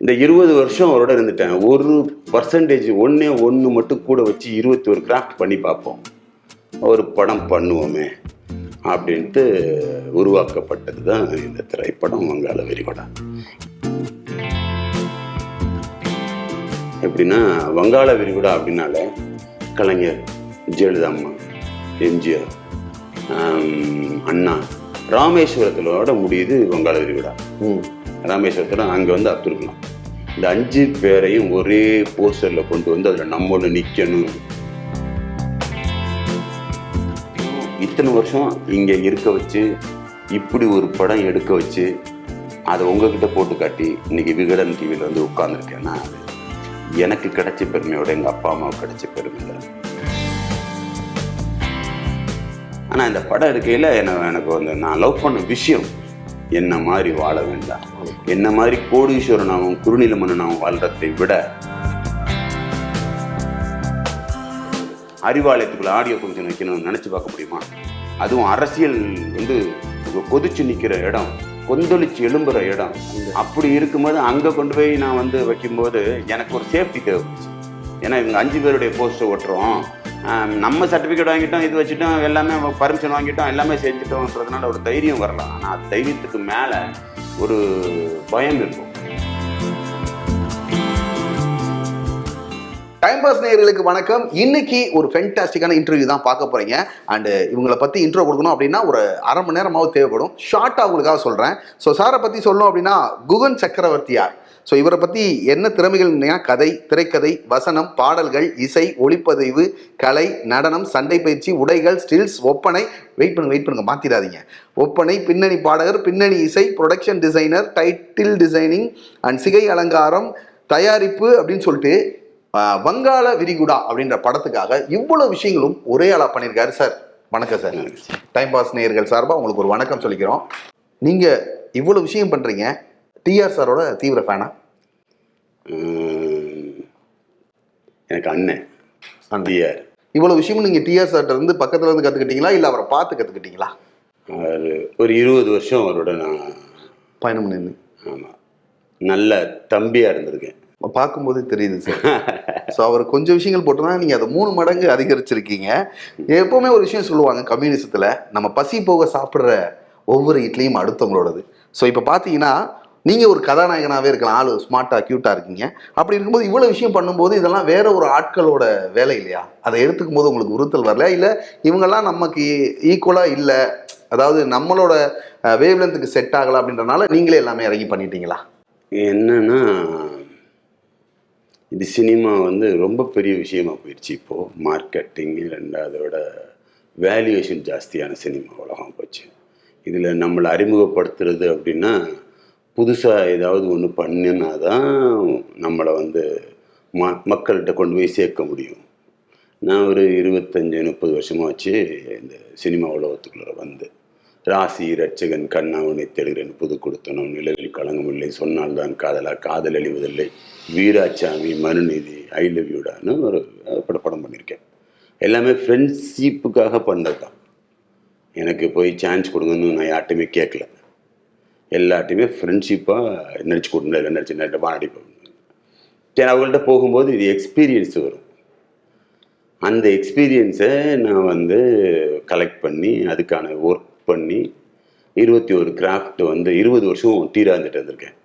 இந்த 20 வருஷம் அவரோட இருந்துட்டேன். ஒரு பர்சன்டேஜ் ஒன்று மட்டும் கூட வச்சு 21 கிராஃப்ட் பண்ணி பார்ப்போம், ஒரு படம் பண்ணுவோமே அப்படின்ட்டு உருவாக்கப்பட்டது தான் இந்த திரைப்படம் வங்காள விரிகுடா. எப்படின்னா, வங்காள விரிகுடா அப்படின்னாலே கலைஞர், ஜெயலலிதா அம்மா, எம்ஜிஆர், அண்ணா, ராமேஸ்வரத்திலோட முடியுது வங்காள விரிகுடா. ராமேஸ்வரத்தில் அங்கே வந்து அப்துல் கலாம். இந்த 5 பேரையும் ஒரே போஸ்டரில் கொண்டு வந்து அதில் நம்மள நிற்கணும். இத்தனை வருஷம் இங்கே இருக்க வச்சு இப்படி ஒரு படம் எடுக்க வச்சு அதை உங்ககிட்ட போட்டு காட்டி இன்னைக்கு விகடன் டிவியில் வந்து உட்கார்ந்துருக்கேன்னா அது எனக்கு கிடைச்ச பெருமையோட எங்கள் அப்பா அம்மாவுக்கு கிடைச்ச பெருமை தான். ஆனால் இந்த படம் எடுக்கையில் எனக்கு வந்து நான் லவ் பண்ண விஷயம், என்ன மாதிரி வாழ வேண்டாம், என்ன மாதிரி கோடீஸ்வரனாகவும் குறுநில மன்னனாகவும் வாழ்றதை விட அறிவாலயத்துக்குள்ள ஆடியோ ஃபங்க்ஷன் வைக்கணும்னு நினச்சி பார்க்க முடியுமா? அதுவும் அரசியல் வந்து கொதிச்சு நிற்கிற இடம், கொந்தளிச்சு எழும்புற இடம். அப்படி இருக்கும்போது அங்கே கொண்டு போய் நான் வந்து வைக்கும்போது எனக்கு ஒரு சேஃப்டி தேவைப்படுச்சு. ஏன்னா இவங்க 5 பேருடைய போஸ்டர் ஓட்டுறோம், நம்ம சர்டிஃபிகேட் வாங்கிட்டோம், இது வச்சுட்டோம், எல்லாமே பர்மிஷன் வாங்கிட்டோம், எல்லாமே செஞ்சுட்டோம்ன்றதுனால ஒரு தைரியம் வரலாம். ஆனால் அது தைரியத்துக்கு மேலே ஒரு பயம் இருக்கும். டைம் பாஸ் நேயர்களுக்கு வணக்கம். இன்னைக்கு ஒரு ஃபென்டாஸ்டிக்கான இன்டர்வியூ தான் பார்க்க போறீங்க. அண்ட் இவங்களை பற்றி இன்ட்ரோ கொடுக்கணும் அப்படின்னா ஒரு அரை மணி நேரமாவது தேவைப்படும். ஷார்ட்டாக உங்களுக்காக சொல்கிறேன். ஸோ சாரை பற்றி சொல்லணும் அப்படின்னா குகன் சக்கரவர்த்தியார். ஸோ இவரை பற்றி என்ன திறமைகள்னா கதை, திரைக்கதை, வசனம், பாடல்கள், இசை, ஒளிப்பதிவு, கலை, நடனம், சண்டை பயிற்சி, உடைகள், ஸ்டில்ஸ், ஒப்பனை, வெயிட் பண்ணுங்க மாற்றிடாதீங்க, ஒப்பனை, பின்னணி பாடகர், பின்னணி இசை, production designer, title designing and சிகை அலங்காரம், தயாரிப்பு அப்படின்னு சொல்லிட்டு வங்காள விரிகுடா அப்படின்ற படத்துக்காக இவ்வளவு விஷயங்களும் ஒரே ஆளா பண்ணியிருக்காரு. சார் வணக்கம் சார். டைம் பாஸ் நேயர்கள் சார்பாக உங்களுக்கு ஒரு வணக்கம் சொல்லிக்கிறோம். நீங்க இவ்வளவு விஷயம் பண்றீங்க, டிஆர் சாரோட தீவிர ஃபேனா? எனக்கு அண்ணன் டிஆர். இவ்வளவு விஷயமும் நீங்க டிஆர் சார்ட்ட இருந்து பக்கத்துல இருந்து கத்துக்கிட்டீங்களா இல்ல அவரை பார்த்து கத்துக்கிட்டீங்களா? ஒரு 20 வருஷம் அவரோட நான் பயணம் பண்ணி. ஆமா, நல்ல தம்பியா இருந்திருக்கேன். பார்க்கும்போது தெரியுது சார். ஸோ அவர் கொஞ்சம் விஷயங்கள் போட்டோம்னா நீங்கள் அதை 3 மடங்கு அதிகரிச்சிருக்கீங்க. எப்போவுமே ஒரு விஷயம் சொல்லுவாங்க கம்யூனிசத்தில், நம்ம பசி போக சாப்பிட்ற ஒவ்வொரு இட்லியும் அடுத்தவங்களோடது. ஸோ இப்போ பார்த்தீங்கன்னா நீங்கள் ஒரு கதாநாயகனாகவே இருக்கலாம், ஆளு ஸ்மார்ட்டாக க்யூட்டாக இருக்கீங்க. அப்படி இருக்கும்போது இவ்வளோ விஷயம் பண்ணும்போது இதெல்லாம் வேற ஒரு ஆட்களோட வேலை இல்லையா? அதை எடுத்துக்கும் போது உங்களுக்கு உறுத்தல் வரல? இல்லை இவங்கெல்லாம் நமக்கு ஈக்குவலாக இல்லை, அதாவது நம்மளோட வேவ்லென்த்துக்கு செட் ஆகலை அப்படின்றனால நீங்களே எல்லாமே இறங்கி பண்ணிட்டீங்களா? என்னன்னா, இது சினிமா வந்து ரொம்ப பெரிய விஷயமா போயிடுச்சு. இப்போது மார்க்கெட்டிங், ரெண்டாவதோட வேல்யூவேஷன் ஜாஸ்தியான சினிமா உலகம் போச்சு. இதில் நம்மளை அறிமுகப்படுத்துறது அப்படின்னா புதுசாக ஏதாவது ஒன்று பண்ணினா தான் நம்மளை வந்து மக்கள்கிட்ட கொண்டு போய் சேர்க்க முடியும். நான் ஒரு 25-30 வருஷமாக வச்சு இந்த சினிமா உலகத்துக்குள்ளே வந்து ராசி, ரட்சகன், கண்ணா உன்னை தெளிகிறன், புது கொடுத்தனும், நிலவில் களங்கமில்லை, சொன்னால் தான் காதலா, காதல் அழிவதில்லை, வீராசாமி, மனுநீதி, ஐ லவ் யூடான்னு ஒரு படம் பண்ணியிருக்கேன். எல்லாமே ஃப்ரெண்ட்ஷிப்புக்காக பண்ணது தான். எனக்கு போய் சான்ஸ் கொடுங்கன்னு நான் யார்ட்டையுமே கேட்கல. எல்லாட்டையுமே ஃப்ரெண்ட்ஷிப்பாக நடிச்சு கொடுங்க, இல்லை நடிச்சு நடிப்பேன். சரி, அவங்கள்ட்ட போகும்போது இது எக்ஸ்பீரியன்ஸ் வரும். அந்த எக்ஸ்பீரியன்ஸை நான் வந்து கலெக்ட் பண்ணி அதுக்கான ஒர்க் பண்ணி 21 கிராஃப்ட் வந்து 20 வருஷம் டீராக இருந்துட்டு வந்திருக்கேன்.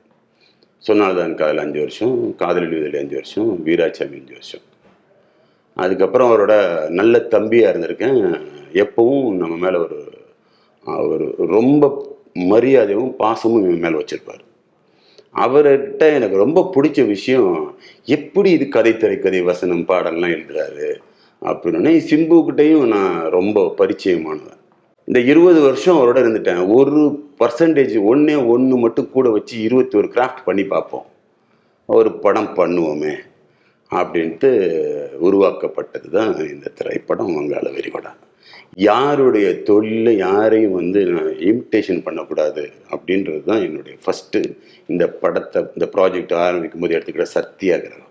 சொன்னால்தான் காதல் 5 வருஷம், காதல் எழுவதில் 5 வருஷம், வீராசாமி 5 வருஷம். அதுக்கப்புறம் அவரோட நல்ல தம்பியாக இருந்திருக்கேன். எப்பவும் நம்ம மேலே ஒரு ரொம்ப மரியாதையும் பாசமும் என் மேலே வச்சுருப்பார். அவர்கிட்ட எனக்கு ரொம்ப பிடிச்ச விஷயம், எப்படி இது கதை, திரைக்கதை, வசனம், பாடல்லாம் எழுதுறாரு அப்படின்னா சிம்புக்கிட்டையும் நான் ரொம்ப பரிச்சயமானவன். இந்த 20 வருஷம் அவரோட இருந்துட்டேன். ஒரு பர்சன்டேஜ் ஒன்று மட்டும் கூட வச்சு 21 கிராஃப்ட் பண்ணி பார்ப்போம், ஒரு படம் பண்ணுவோமே அப்படின்ட்டு உருவாக்கப்பட்டது தான் இந்த திரைப்படம் வங்காள விரிகுடா. யாருடைய தொழிலை யாரையும் வந்து நான் இமிட்டேஷன் பண்ணக்கூடாது அப்படின்றது தான் என்னுடைய ஃபஸ்ட்டு இந்த படத்தை, இந்த ப்ராஜெக்ட் ஆரம்பிக்கும் போது எடுத்துக்கிற சத்தியாகிரகம்.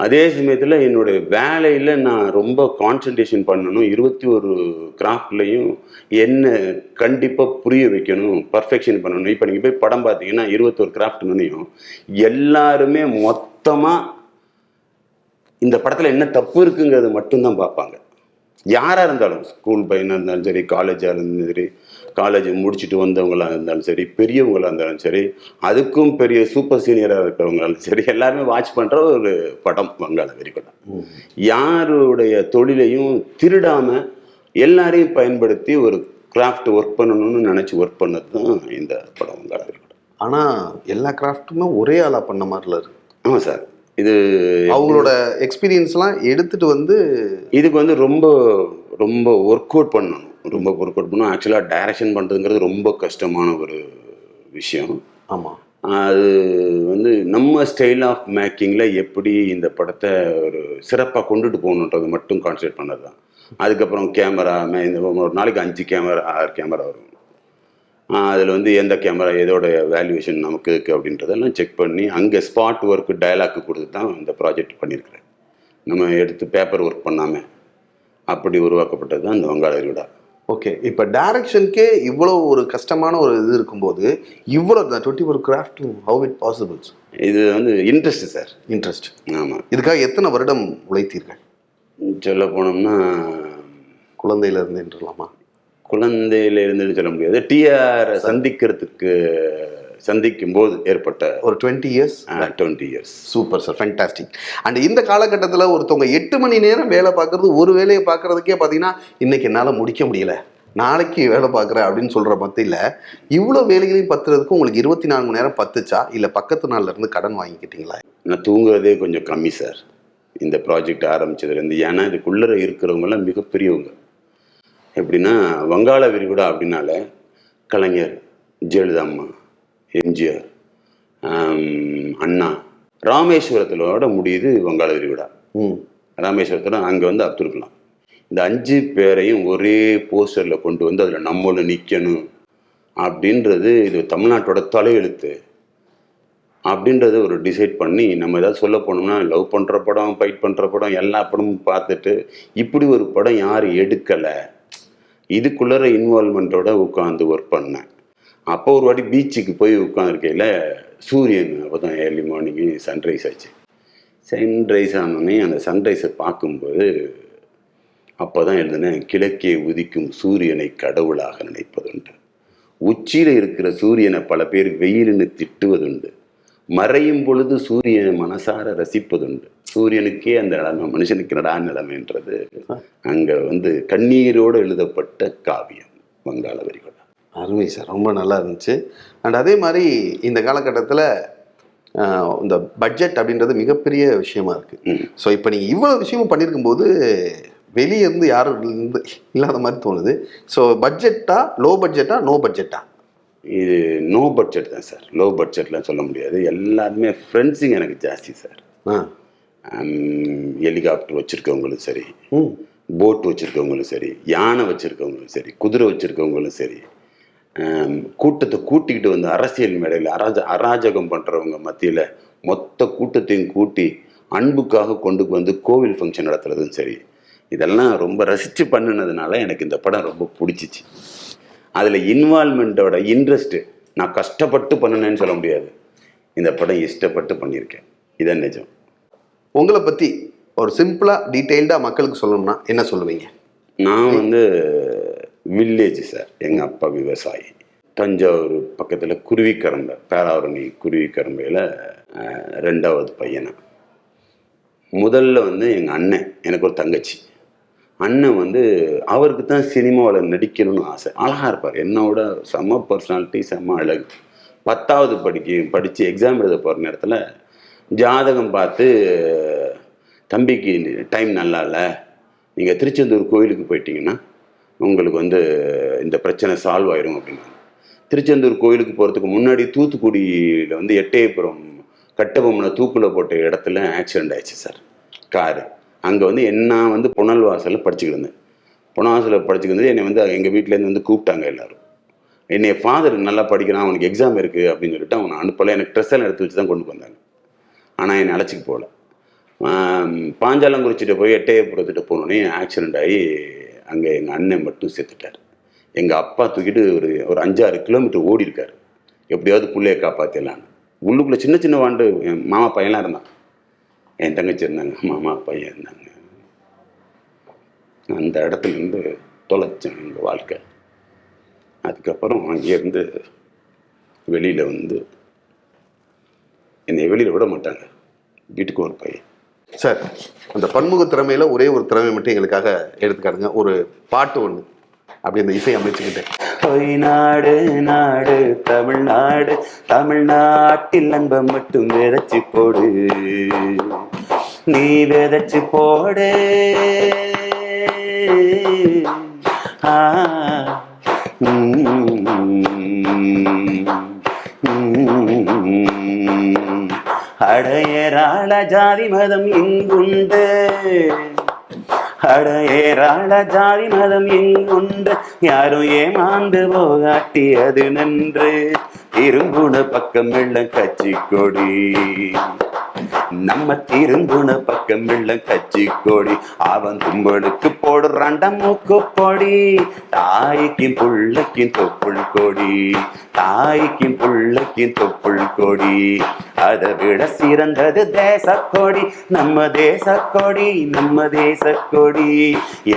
அதே சமயத்தில் என்னுடைய வேலையில் நான் ரொம்ப கான்சன்ட்ரேஷன் பண்ணணும். 21 கிராஃப்ட்லையும் என்ன கண்டிப்பாக புரிய வைக்கணும், பர்ஃபெக்ஷன் பண்ணணும். இப்போ நீங்கள் போய் படம் பார்த்தீங்கன்னா 21 கிராஃப்ட்னுனையும் எல்லாருமே மொத்தமாக இந்த படத்தில் என்ன தப்பு இருக்குங்கிறது மட்டும்தான் பார்ப்பாங்க. யாராக இருந்தாலும், ஸ்கூல் பையனாக இருந்தாலும் சரி, காலேஜாக இருந்தாலும் சரி, காலேஜ் முடிச்சுட்டு வந்தவங்களாக இருந்தாலும் சரி, பெரியவங்களாக இருந்தாலும் சரி, அதுக்கும் பெரிய சூப்பர் சீனியராக இருக்கிறவங்களாலும் சரி, எல்லாருமே வாட்ச் பண்ணுற ஒரு படம் வங்காள விரிகுடா. யாருடைய தொழிலையும் திருடாமல் எல்லாரையும் பயன்படுத்தி ஒரு கிராஃப்ட் ஒர்க் பண்ணணும்னு நினச்சி ஒர்க் பண்ணது தான் இந்த படம் வங்காள விரிகுடா. ஆனால் எல்லா கிராஃப்ட்டுமே ஒரே ஆளாக பண்ண மாதிரில இருக்கு. ஆமாம் சார். இது அவங்களோட எக்ஸ்பீரியன்ஸ்லாம் எடுத்துகிட்டு வந்து இதுக்கு வந்து ரொம்ப ரொம்ப ஒர்க் அவுட் பண்ணணும். ரொம்ப ஒர்க் அவுட் பண்ணணும். ஆக்சுவலாக டைரக்ஷன் பண்ணுறதுங்கிறது ரொம்ப கஷ்டமான ஒரு விஷயம். ஆமாம். அது வந்து நம்ம ஸ்டைல் ஆஃப் மேக்கிங்கில் எப்படி இந்த படத்தை ஒரு சிறப்பாக கொண்டுட்டு போகணுன்றது மட்டும் கான்சன்ட்ரேட் பண்ணது தான். அதுக்கப்புறம் கேமரா, இந்த ஒரு நாளைக்கு 5 கேமரா 6 கேமரா வரும். அதில் வந்து எந்த கேமரா எதோட வேல்யூவேஷன் நமக்கு இருக்குது அப்படின்றதெல்லாம் செக் பண்ணி அங்கே ஸ்பாட் ஒர்க்கு டயலாக்கு கொடுத்து தான் இந்த ப்ராஜெக்ட் பண்ணியிருக்கிறேன். நம்ம எடுத்து பேப்பர் ஒர்க் பண்ணாமல் அப்படி உருவாக்கப்பட்டது தான் இந்த வங்காள விரிகுடா. ஓகே, இப்போ டைரக்ஷனுக்கே இவ்வளோ ஒரு கஷ்டமான ஒரு இது இருக்கும்போது இவ்வளோ 24 கிராஃப்ட், ஹவ் இட் பாசிபிள்ஸ்? இது வந்து இன்ட்ரெஸ்ட் சார். இன்ட்ரெஸ்ட். ஆமாம். இதுக்காக எத்தனை வருடம் உழைத்தீர்கள்? சொல்ல போனோம்னா குழந்தையிலேருந்து என்றலாமா? குழந்தையில இருந்துன்னு சொல்ல முடியாது. டிஆர் சந்திக்கும் போது ஏற்பட்ட ஒரு 20 years. 20 years. Super sir, fantastic. And இந்த காலகட்டத்தில் ஒருத்தவங்க 8 மணி நேரம் வேலை பார்க்குறது, ஒரு வேலையை பார்க்குறதுக்கே பார்த்தீங்கன்னா இன்றைக்கி என்னால் முடிக்க முடியல, நாளைக்கு வேலை பார்க்குறேன் அப்படின்னு சொல்கிற மத்தியில் இவ்வளோ வேலைகளையும் பத்துறதுக்கு உங்களுக்கு 24 மணி நேரம் பத்துச்சா, இல்லை பக்கத்து நாளில் இருந்து கடன் வாங்கிக்கிட்டீங்களா? நான் தூங்குறதே கொஞ்சம் கம்மி சார் இந்த ப்ராஜெக்ட் ஆரம்பிச்சதுலேருந்து. ஏன்னா இதுக்குள்ளே இருக்கிறவங்கெல்லாம் மிகப்பெரியவங்க. எப்படின்னா வங்காள விரிகுடா அப்படின்னால கலைஞர், ஜெயலலிதா அம்மா, எம்ஜிஆர், அண்ணா, ராமேஸ்வரத்திலோட முடியுது வங்காள விரிகுடா. ராமேஸ்வரத்தில் அங்கே வந்து அப்துல் கலாம். இந்த 5 பேரையும் ஒரே போஸ்டரில் கொண்டு வந்து அதில் நம்மளும் நிற்கணும் அப்படின்றது இது தமிழ்நாட்டோட தலையெழுத்து அப்படின்றத ஒரு டிசைட் பண்ணி, நம்ம ஏதாவது சொல்ல போனோம்னா லவ் பண்ணுற படம், ஃபைட் பண்ணுற படம், எல்லா படமும் பார்த்துட்டு இப்படி ஒரு படம் யார் எடுக்கலை, இதுக்குள்ளே இன்வால்மெண்ட்டோட உட்காந்து ஒர்க் பண்ணேன். அப்போ ஒரு வாட்டி பீச்சுக்கு போய் உட்காந்துருக்கையில் சூரியன் அப்போ தான் ஏர்லி மார்னிங்கு சன்ரைஸ் ஆச்சு. சன்ரைஸ் ஆனோடனே அந்த சன்ரைஸை பார்க்கும்போது அப்போ தான் எழுதுனேன், கிழக்கே உதிக்கும் சூரியனை கடவுளாக நினைப்பதுண்டு, உச்சியில் இருக்கிற சூரியனை பல பேர் வெயிலுன்னு திட்டுவதுண்டு, மறையும் பொழுது சூரியனை மனசார ரசிப்பதுண்டு, சூரியனுக்கே அந்த நிலைமை, மனுஷனுக்கு நடா நிலைமைன்றது அங்கே வந்து கண்ணீரோடு எழுதப்பட்ட காவியம் வங்காள விரிகுடா. அருமை சார், ரொம்ப நல்லா இருந்துச்சு. அண்ட் அதே மாதிரி இந்த காலகட்டத்தில் இந்த பட்ஜெட் அப்படின்றது மிகப்பெரிய விஷயமா இருக்குது. ஸோ இப்போ நீங்கள் இவ்வளோ விஷயமும் பண்ணியிருக்கும்போது வெளியே இருந்து யாரும் இல்லாத மாதிரி தோணுது. ஸோ பட்ஜெட்டா, லோ பட்ஜெட்டா, நோ பட்ஜெட்டா? இது நோ பட்ஜெட் தான் சார். லோ பட்ஜெட்லாம் சொல்ல முடியாது. எல்லாருமே ஃப்ரெண்ட்ஸுங்க எனக்கு ஜாஸ்தி சார். ஹெலிகாப்டர் வச்சுருக்கவங்களும் சரி, போட் வச்சுருக்கவங்களும் சரி, யானை வச்சுருக்கவங்களும் சரி, குதிரை வச்சுருக்கவங்களும் சரி, கூட்டத்தை கூட்டிக்கிட்டு வந்து அரசியல் மேடையில் அராஜகம் பண்ணுறவங்க மத்தியில் மொத்த கூட்டத்தையும் கூட்டி அன்புக்காக கொண்டு வந்து கோவில் ஃபங்க்ஷன் நடத்துறதும் சரி, இதெல்லாம் ரொம்ப ரசித்து பண்ணினதுனால எனக்கு இந்த படம் ரொம்ப பிடிச்சிச்சு. அதில் இன்வால்மெண்ட்டோட இன்ட்ரெஸ்ட்டு நான் கஷ்டப்பட்டு பண்ணினேன்னு சொல்ல முடியாது. இந்த படம் இஷ்டப்பட்டு பண்ணியிருக்கேன். இதான் நிஜம். உங்களை பற்றி ஒரு சிம்பிளாக டீட்டெயில்டாக மக்களுக்கு சொல்லணும்னா என்ன சொல்லுவீங்க? நான் வந்து வில்லேஜ் சார். எங்கள் அப்பா விவசாயி. தஞ்சாவூர் பக்கத்தில் குருவிக்கரம்பை, பேராவரணி குருவிக்கரம்பையில் 2வது பையனா. முதல்ல வந்து எங்கள் அண்ணன், எனக்கு ஒரு தங்கச்சி. அண்ணன் வந்து அவருக்கு தான் சினிமாவில் நடிக்கணும்னு ஆசை. அழகாக இருப்பார், என்னோட செம்ம பர்சனாலிட்டி, செம்ம அழகு. 10வது படித்து எக்ஸாம் எழுத போகிற நேரத்தில் ஜாதகம் பார்த்து, தம்பிக்கு டைம் நல்லா இல்லை, நீங்கள் திருச்செந்தூர் கோயிலுக்கு போயிட்டீங்கன்னா உங்களுக்கு வந்து இந்த பிரச்சனை சால்வ் ஆயிரும் அப்படின்னா. திருச்செந்தூர் கோயிலுக்கு போகிறதுக்கு முன்னாடி தூத்துக்குடியில் வந்து எட்டயபுரம் கட்டபொம்மனை தூக்கில் போட்ட இடத்துல ஆக்சிடெண்ட் ஆயிடுச்சு சார், காரு. அங்கே வந்து நான் வந்து புனல்வாசலில் படிச்சுக்கிட்டு இருந்தேன். புனல்வாசலில் படிச்சுக்கிட்டு என்னை வந்து எங்கள் வீட்டிலேருந்து வந்து கூப்பிட்டாங்க எல்லோரும். என்னை ஃபாதர் நல்லா படிக்கிறான், அவனுக்கு எக்ஸாம் இருக்குது அப்படின்னு சொல்லிட்டு அவனை அனுப்பலை. எனக்கு ட்ரெஸ் எல்லாம் எடுத்து வச்சு தான் கொண்டு வந்தாங்க. ஆனால் என்னை அழைச்சிக்கு போகல. பாஞ்சாலங்குறிச்சிட்ட போய் எட்டயபுரத்திட்ட போனோடனே ஆக்சிடெண்ட் ஆகி அங்கே எங்கள் அண்ணன் மட்டும் செத்துட்டார். எங்கள் அப்பா தூக்கிட்டு ஒரு 5-6 கிலோமீட்டர் ஓடி இருக்கார், எப்படியாவது பிள்ளைய காப்பாற்றிடலான்னு. உள்ளுக்குள்ளே சின்ன சின்ன வாண்டு என் மாமா பையன்லாம் இருந்தான், என் தங்கச்சி இருந்தாங்க, மாமா பையன் இருந்தாங்க. அந்த இடத்துலேருந்து தொலைச்சேன் எங்கள் வாழ்க்கை. அதுக்கப்புறம் அங்கேருந்து வெளியில் வந்து என்னை வெளியில் விட மாட்டாங்க, வீட்டுக்கு ஒரு பையன். சார், அந்த பன்முக திறமையில ஒரே ஒரு திறமை மட்டும் எங்களுக்காக எடுத்துக்காடுங்க, ஒரு பாட்டு ஒன்று அப்படி அந்த இசை அமைச்சுக்கிட்டேன். நாடு நாடு தமிழ்நாடு, தமிழ்நாட்டில் அன்பை மட்டும் விதைச்சு போடு, நீ விதைச்சு போடு. அடையராள ஜாதி மதம் இங்குண்டு, அடையராள ஜாதி மதம் இங்குண்டு, யாரும் ஏமாந்து போகாட்டியது நன்று, திருங்குண பக்கம் வெள்ளம் கட்சி கொடி, நம்ம திருங்குண பக்கம் வெள்ளம் கட்சி கொடி, அவன் தும்பலுக்கு போடுறாண்ட மூக்கு பொடி, தாய்க்கும் புள்ளைக்கும் தொப்புள் கொடி, தாய்க்கும் புள்ளைக்கும் தொப்புள் கொடி, அதை விட சிறந்தது தேசக்கொடி, நம்ம தேசக்கொடி, நம்ம தேசக்கொடி.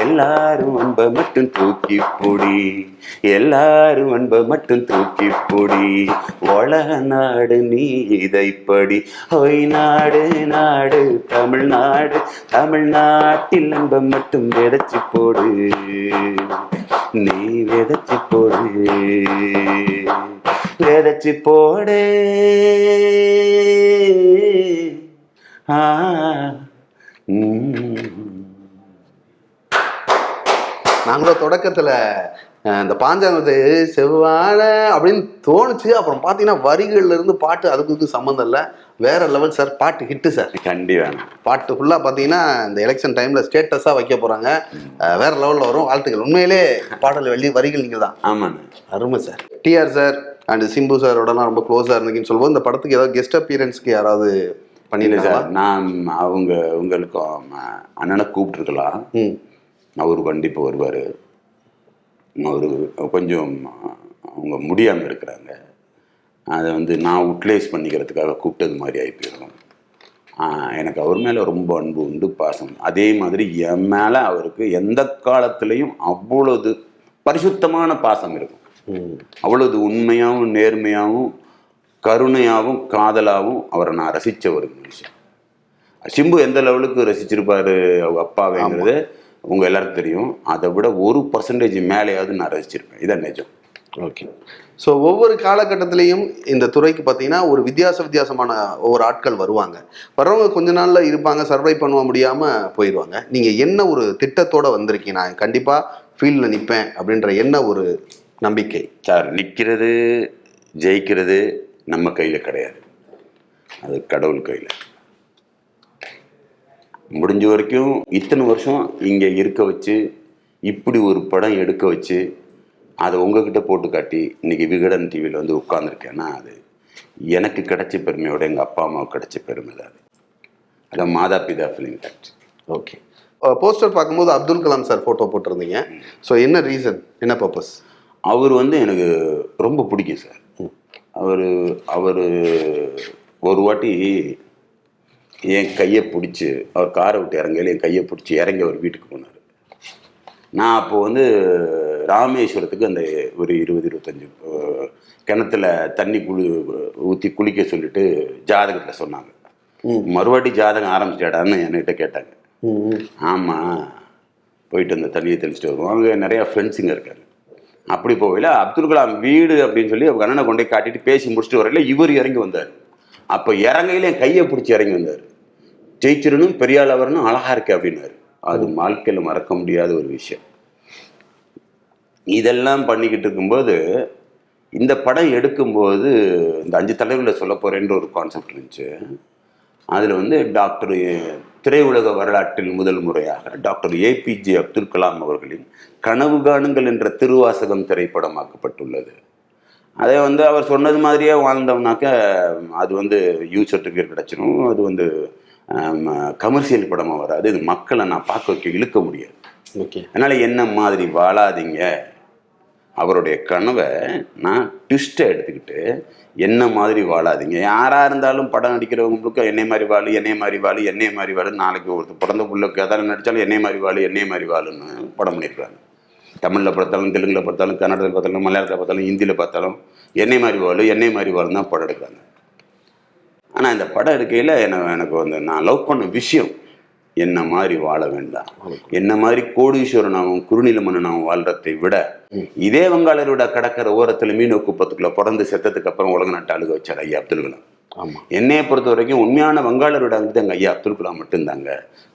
எல்லாரும் அன்பை மட்டும் தூக்கி பொடி, எல்லாரும் அன்பை மட்டும் தூக்கி பொடி, உலக நாடு நீ இதைப்படி. ஒய் நாடு நாடு தமிழ்நாடு, தமிழ்நாட்டில் அன்பை மட்டும் விதைச்சு போடு, நீ விதைச்சு போடு, விதைச்சு போடு. நாங்களும் தொடக்கத்துல இந்த பாஞ்சாங்கத்தை செவ்வாழ அப்படின்னு தோணுச்சு, அப்புறம் பார்த்தீங்கன்னா வரிகள்ல இருந்து பாட்டு அதுக்கு சம்மந்தம் இல்லை, வேற லெவல் சார். பாட்டு ஹிட்டு சார், கண்டிப்பா. பாட்டு ஃபுல்லா பார்த்தீங்கன்னா இந்த எலெக்ஷன் டைம்ல ஸ்டேட்டஸா வைக்க போறாங்க, வேற லெவல்ல வரும். வாழ்த்துக்கள். உண்மையிலே பாடல் வரிகள் நீங்கள் தான். ஆமாண்ண, அருமை sir. TR sir and Simbu சாரோடலாம் ரொம்ப க்ளோஸா இருந்தீங்கன்னு சொல்லும்போது இந்த படத்துக்கு ஏதாவது கெஸ்ட் அப்பியரன்ஸ்க்கு யாராவது பண்ணியிருக்கா சார்? நான் உங்களுக்கும் அண்ணனை கூப்பிட்டுருக்கலாம், அவரு கண்டிப்பாக வருவார். அவரு கொஞ்சம் அவங்க முடியாமல் இருக்கிறாங்க, அதை வந்து நான் யூட்டிலைஸ் பண்ணிக்கிறதுக்காக கூப்பிட்டது மாதிரி ஆகி போயிடும். எனக்கு அவர் மேலே ரொம்ப அன்பு உண்டு, பாசம். அதே மாதிரி என் மேலே அவருக்கு எந்த காலத்துலேயும் அவ்வளவு பரிசுத்தமான பாசம் இருக்கும், அவ்வளவு உண்மையாகவும் நேர்மையாகவும் கருணையாகவும் காதலாகவும் அவரை நான் ரசித்த ஒரு மனுஷன். சிம்பு எந்த லெவலுக்கு ரசிச்சிருப்பாரு அவங்க அப்பாவேங்கிறது உங்கள் எல்லாருக்கும் தெரியும். அதை விட 1% மேலேயாவது நான் ரசிச்சிருப்பேன், இதான் நிஜம். ஓகே. ஸோ ஒவ்வொரு காலகட்டத்திலையும் இந்த துறைக்கு பார்த்தீங்கன்னா ஒரு வித்தியாசமான ஒவ்வொரு ஆட்கள் வருவாங்க. வர்றவங்க கொஞ்ச நாளில் இருப்பாங்க, சர்வை பண்ண முடியாமல் போயிடுவாங்க. நீங்கள் என்ன ஒரு திட்டத்தோடு வந்திருக்கீங்க, நான் கண்டிப்பாக ஃபீல்டில் நிற்பேன் அப்படின்ற என்ன ஒரு நம்பிக்கை? சார், நிற்கிறது ஜெயிக்கிறது நம்ம கையில் கிடையாது, அது கடவுள் கையில். முடிஞ்ச வரைக்கும் இத்தனை வருஷம் இங்கே இருக்க வச்சு இப்படி ஒரு படம் எடுக்க வச்சு அதை உங்ககிட்ட போட்டு காட்டி இன்னைக்கு விகடன் டிவியில் வந்து உட்காந்துருக்கேன்னா அது எனக்கு கிடைச்ச பெருமையோட எங்கள் அப்பா அம்மாவுக்கு கிடைச்ச பெருமை தான். அது மாதா பிதா ஃபிலிம் ஃபேக்ட்ரி. ஓகே. போஸ்டர் பார்க்கும்போது அப்துல் கலாம் சார் ஃபோட்டோ போட்டிருந்தீங்க. ஸோ என்ன ரீசன், என்ன பர்பஸ்? அவர் வந்து எனக்கு ரொம்ப பிடிக்கும் சார். அவர் ஒரு வாட்டி என் கையை பிடிச்சி, அவர் காரை விட்டு இறங்கையில் என் கையை பிடிச்சி இறங்கி அவர் வீட்டுக்கு போனார். நான் அப்போது வந்து ராமேஸ்வரத்துக்கு அந்த ஒரு 20-25 கிணத்துல தண்ணி ஊற்றி குளிக்க சொல்லிட்டு ஜாதகத்தில் சொன்னாங்க. மறுவாட்டி ஜாதகம் ஆரம்பிச்சிட்டாடான்னு என்கிட்ட கேட்டாங்க. ஆமாம், போயிட்டு அந்த தண்ணியை தெளிச்சுட்டு வருவோம். அங்கே நிறையா ஃப்ரெண்ட்ஸுங்க இருக்காங்க. அப்படி போகல அப்துல் கலாம் வீடு அப்படின்னு சொல்லி அவங்க அண்ணனை கொண்டே காட்டிட்டு பேசி முடிச்சுட்டு வரல இவர் இறங்கி வந்தார். அப்போ இறங்கையில் என் கையை பிடிச்சி இறங்கி வந்தார். ஜெயிச்சிடணும், பெரியாள் அவர்னும் அழகா இருக்கு அப்படின்னாரு. அது வாழ்க்கையில் மறக்க முடியாத ஒரு விஷயம். இதெல்லாம் பண்ணிக்கிட்டு இருக்கும்போது இந்த படம் எடுக்கும்போது இந்த 5 தலைவர்களை சொல்ல போகிறேன்ற ஒரு கான்செப்ட் இருந்துச்சு. அதில் வந்து டாக்டர் திரையுலக வரலாற்றில் முதல் முறையாக டாக்டர் ஏபிஜே அப்துல் கலாம் அவர்களின் கனவு காணுங்கள் என்ற திருவாசகம் திரைப்படமாக்கப்பட்டுள்ளது. அதை வந்து அவர் சொன்னது மாதிரியே வாழ்ந்தோம்னாக்க அது வந்து யூ சர்டிஃபிகேட் கிடச்சிடும், அது வந்து கமர்ஷியல் படமாக வராது. இது மக்களை நான் பார்க்க வைக்க இழுக்க முடியாது. ஓகே. அதனால் என்ன மாதிரி வாழாதீங்க, அவருடைய கனவை நான் ட்விஸ்ட்டை எடுத்துக்கிட்டு என்ன மாதிரி வாழாதீங்க. யாராக இருந்தாலும் படம் நடிக்கிறவங்களுக்கு என்னை மாதிரி வாழு, என்னை மாதிரி வாழு, என்னை மாதிரி வாழு. நாளைக்கு ஒருத்தர் பிறந்த புள்ள கதாவில் நடித்தாலும் என்னை மாதிரி வாழு, என்னை மாதிரி வாழுன்னு படம் பண்ணியிருக்காங்க. தமிழில் பார்த்தாலும், தெலுங்கில் பார்த்தாலும், கன்னடத்தில் பார்த்தாலும், மலையாளத்தில் பார்த்தாலும், ஹிந்தியில் பார்த்தாலும் என்னை மாதிரி வாழு, என்னை மாதிரி வாழுன்னு தான் படம் எடுக்கிறாங்க. ஆனால் இந்த படம் எடுக்கையில் எனக்கு வந்து நான் லவ் பண்ண விஷயம் என்ன மாதிரி வாழ வேண்டாம், என்ன மாதிரி கோடீஸ்வரனாகவும் குறுநில மன்னனாகவும் வாழ்றதை விட இதே வங்காளரோட கடற்கரை ஓரத்தில் மீன் குப்பத்துக்குள்ள பிறந்து செத்ததுக்கு அப்புறம் உலக நாட்டு அழுக வச்சார் ஐயா அப்துல் கலாம். ஆமாம். என்னையை பொறுத்த வரைக்கும் உண்மையான வங்காளரோட வந்து எங்கள் ஐயா அப்துல் கலாம் மட்டும்தாங்க.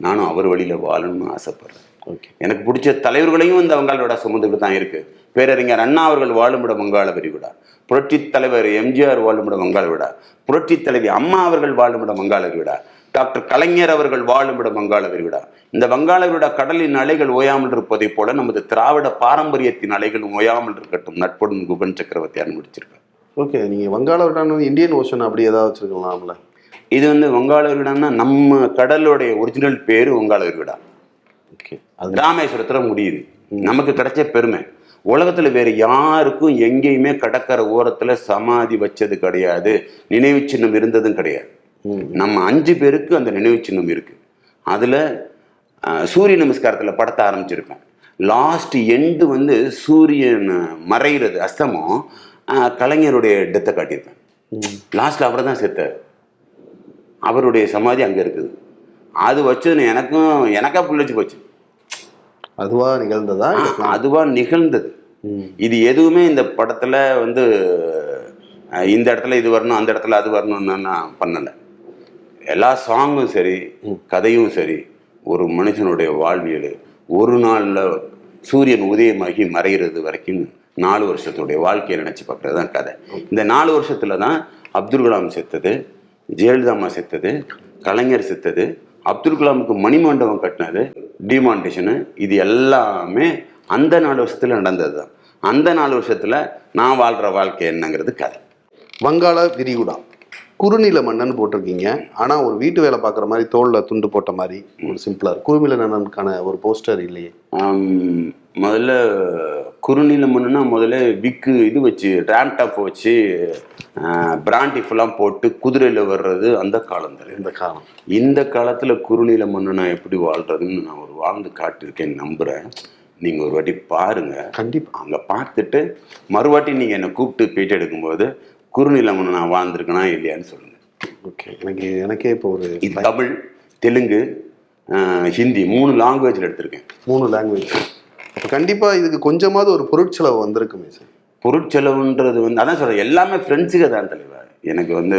நானும் அவர் வழியில் வாழணும்னு ஆசைப்படுறேன். ஓகே. எனக்கு பிடிச்ச தலைவர்களையும் இந்த வங்காளரோட சுமந்துக்கிட்டு தான் இருக்கு. பேரறிஞர் அண்ணா அவர்கள் வாழுமிட வங்காள விரிகுடா, புரட்சி தலைவர் எம்ஜிஆர் வாழுமிட வங்காள விடா, புரட்சி தலைவி அம்மா அவர்கள் வாழுமிட வங்காள விரிகுடா, டாக்டர் கலைஞர் அவர்கள் வாழுமிட வங்காள விரிகுடா. இந்த வங்காள விரிகுடா கடலின் அலைகள் ஓயாமல் இருப்பதை போல நமது திராவிட பாரம்பரியத்தின் அலைகளும் ஓயாமல் இருக்கட்டும். நட்புடன் குகன் சக்கரவர்த்தி அனுப்பிச்சிருக்கேன். ஓகே. நீங்கள் வங்காள விரிகுடா இந்தியன் ஓஷன் அப்படி ஏதாவது வச்சுருக்கலாம்ல? இது வந்து வங்காள விரிகுடான்னா நம்ம கடலோடைய ஒரிஜினல் பேரு வங்காள விரிகுடா. ஓகே. அது ராமேஸ்வரத்தில் முடியுது. நமக்கு கிடைச்ச பெருமை. உலகத்தில் வேறு யாருக்கும் எங்கேயுமே கடற்கரை ஓரத்தில் சமாதி வச்சது கிடையாது, நினைவு சின்னம் இருந்ததும் கிடையாது. நம்ம 5 பேருக்கு அந்த நினைவு சின்னம் இருக்கு. அதில் சூரிய நமஸ்காரத்தில் படத்தை ஆரம்பிச்சிருப்பேன். லாஸ்ட் எண்டு வந்து சூரியன் மறைகிறது அஸ்தமம், கலைஞருடைய டெத்தை காட்டியிருப்பேன். லாஸ்ட்டில் அவரை தான் செத்தார். அவருடைய சமாதி அங்கே இருக்குது. அது வச்சு எனக்கா புள்ளச்சு போச்சு. அதுவா நிகழ்ந்ததா? அதுவா நிகழ்ந்தது. இது எதுவுமே இந்த படத்துல வந்து இந்த இடத்துல இது வரணும், அந்த இடத்துல அது வரணும்னு நான் பண்ணலை. எல்லா சாங்கும் சரி, கதையும் சரி, ஒரு மனுஷனுடைய வாழ்வியல் ஒரு நாளில் சூரியன் உதயமாகி மறைகிறது வரைக்கும் 4 வருஷத்துடைய வாழ்க்கையை நினைச்சு பார்க்கறது தான் கதை. இந்த 4 வருஷத்துல தான் அப்துல் கலாம் செத்தது, ஜெயலலிதா அம்மா செத்தது, கலைஞர் செத்தது, அப்துல் கலாமுக்கு மணிமண்டபம் கட்டினது, டிமான்டேஷனு, இது எல்லாமே அந்த 4 வருஷத்துல நடந்தது தான். அந்த 4 வருஷத்துல நான் வாழ்ற வாழ்க்கை என்னங்கிறது கதை. வங்காள விரிகுடா குறுநில மன்னன் போட்டிருக்கீங்க. ஆனால் ஒரு வீட்டு வேலை பார்க்குற மாதிரி தோளில் துண்டு போட்ட மாதிரி ஒரு சிம்பிளாக குறுநில மன்னனுக்கான ஒரு போஸ்டர் இல்லையே. முதல்ல குறுநில மண்ணுன்னா முதல்ல விக்கு இது வச்சு ரேம்டாப் வச்சு பிராண்டிஃபெல்லாம் போட்டு குதிரையில் வர்றது அந்த காலம் தான். இந்த காலத்தில் குறுநில மண்ணு நான் எப்படி வாழ்றதுன்னு நான் ஒரு வாழ்ந்து காட்டியிருக்கேன்னு நம்புகிறேன். நீங்கள் ஒரு வாட்டி பாருங்கள். கண்டிப்பாக அங்கே பார்த்துட்டு மறுவாட்டி நீங்கள் என்னை கூப்பிட்டு பேட்டி எடுக்கும்போது குறுநில மண்ணு நான் வாழ்ந்துருக்கேனா இல்லையான்னு சொல்லுங்கள். ஓகே. எனக்கே இப்போ ஒரு தமிழ், தெலுங்கு, ஹிந்தி 3 லாங்குவேஜில் எடுத்திருக்கேன். 3 லாங்குவேஜ். இப்போ கண்டிப்பாக இதுக்கு கொஞ்சமாவது ஒரு பொருட்செலவு வந்திருக்குமே சார்? பொருட்செலவுன்றது வந்து அதான் சொல்கிறேன், எல்லாமே ஃப்ரெண்ட்ஸுக்கு தான் தலைவர். எனக்கு வந்து